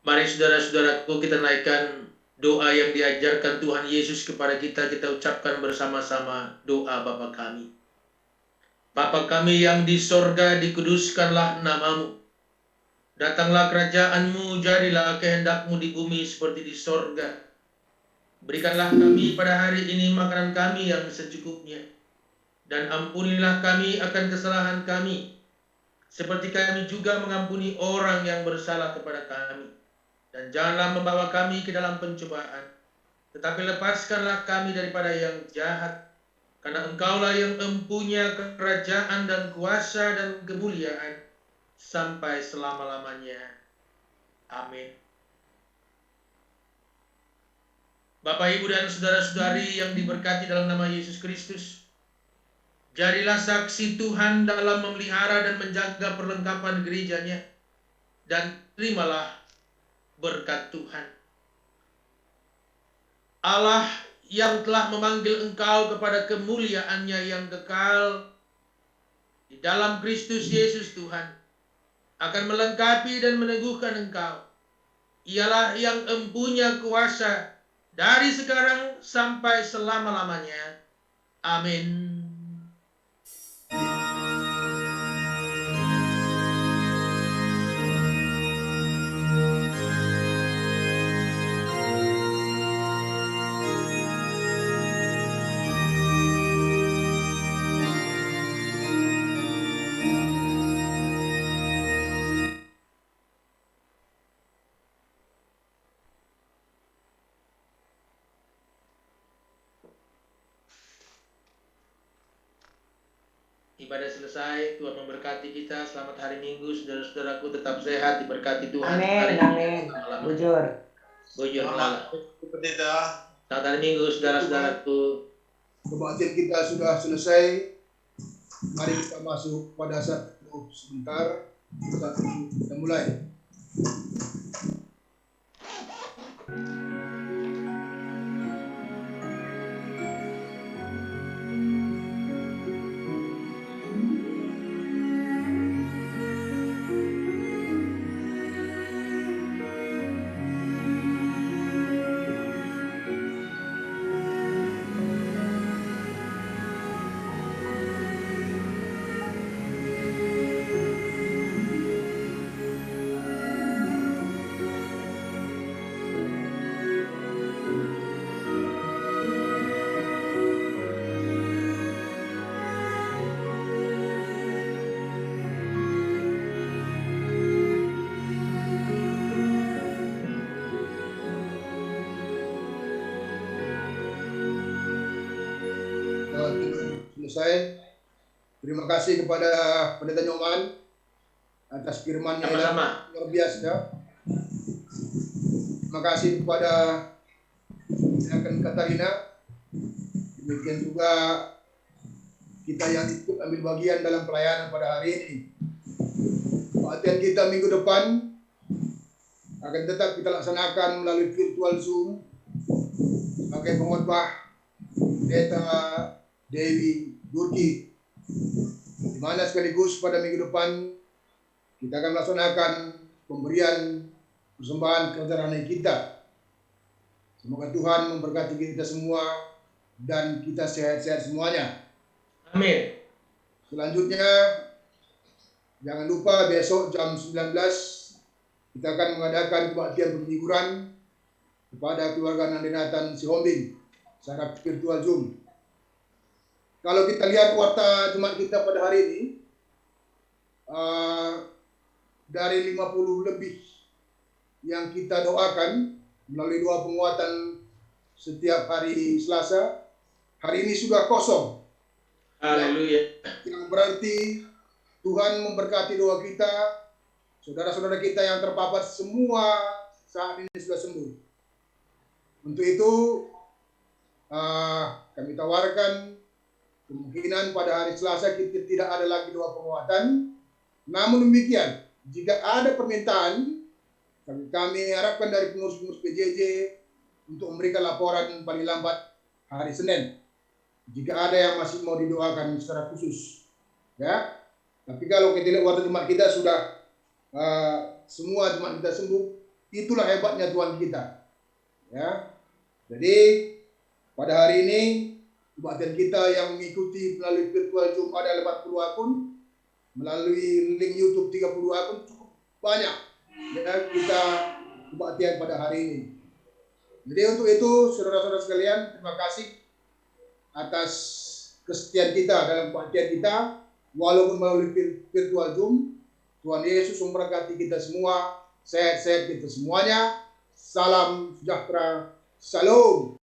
Mari saudara-saudaraku kita naikkan doa yang diajarkan Tuhan Yesus kepada kita. Kita ucapkan bersama-sama doa Bapa kami. Bapa kami yang di sorga, dikuduskanlah namamu. Datanglah kerajaan-Mu, jadilah kehendak-Mu di bumi seperti di sorga. Berikanlah kami pada hari ini makanan kami yang secukupnya. Dan ampunilah kami akan kesalahan kami, seperti kami juga mengampuni orang yang bersalah kepada kami. Dan janganlah membawa kami ke dalam pencobaan, tetapi lepaskanlah kami daripada yang jahat. Karena Engkaulah yang mempunyai kerajaan dan kuasa dan kemuliaan sampai selama-lamanya. Amin. Bapak, Ibu, dan saudara-saudari yang diberkati dalam nama Yesus Kristus, jadilah saksi Tuhan dalam memelihara dan menjaga perlengkapan gerejanya, dan terimalah berkat Tuhan. Allah yang telah memanggil engkau kepada kemuliaannya yang kekal di dalam Kristus Yesus Tuhan, akan melengkapi dan meneguhkan engkau. Ialah yang mempunyai kuasa dari sekarang sampai selama-lamanya. Amin. Ibadah selesai, Tuhan memberkati kita. Selamat hari Minggu, saudara-saudaraku, tetap sehat, diberkati Tuhan. Amin, amin. Bujur. Bujur Selamat lala. Pendeta. Selamat hari Minggu, saudara-saudaraku. Kebaktian kita sudah selesai. Mari kita masuk pada saat sebentar. Kita mulai. Selesai. Terima kasih kepada Pendeta Nyoman atas firman-Nya yang Sama-sama. luar biasa. Terima kasih kepada Rekan Katarina. Demikian juga kita yang ikut ambil bagian dalam pelayanan pada hari ini. Latihan kita minggu depan akan tetap kita laksanakan melalui virtual Zoom sebagai pengkhotbah Pendeta Dewi Durki, di mana sekaligus pada minggu depan kita akan melaksanakan pemberian persembahan kebenaran kita. Semoga Tuhan memberkati kita semua dan kita sehat-sehat semuanya. Amin. Selanjutnya, jangan lupa besok jam 19 kita akan mengadakan kebaktian penghiburan kepada keluarga Nandinatan Sihombing secara virtual Zoom. Kalau kita lihat warta jemaat kita pada hari ini, dari 50 lebih yang kita doakan melalui doa penguatan setiap hari Selasa, hari ini sudah kosong. Haleluya. Yang berarti Tuhan memberkati doa kita, saudara-saudara kita yang terpapar semua saat ini sudah sembuh. Untuk itu, kami tawarkan kemungkinan pada hari Selasa kita tidak ada lagi doa penguatan. Namun demikian, jika ada permintaan, kami harapkan dari pengurus-pengurus PJJ untuk memberikan laporan paling lambat hari Senin. Jika ada yang masih mau didoakan secara khusus, ya. Tapi kalau kita lihat warta jemaat kita sudah semua jemaat kita sembuh, Itulah hebatnya Tuhan kita. Ya. Jadi pada hari ini kebaktian kita yang mengikuti melalui virtual Zoom ada 80 akun, melalui link YouTube 30 akun, cukup banyak ya kita kebaktian pada hari ini. Jadi untuk itu saudara-saudara sekalian, terima kasih atas kesetiaan kita dalam kebaktian kita walaupun melalui virtual Zoom. Tuhan Yesus memberkati kita semua, sehat-sehat kita semuanya. Salam sejahtera, Shalom.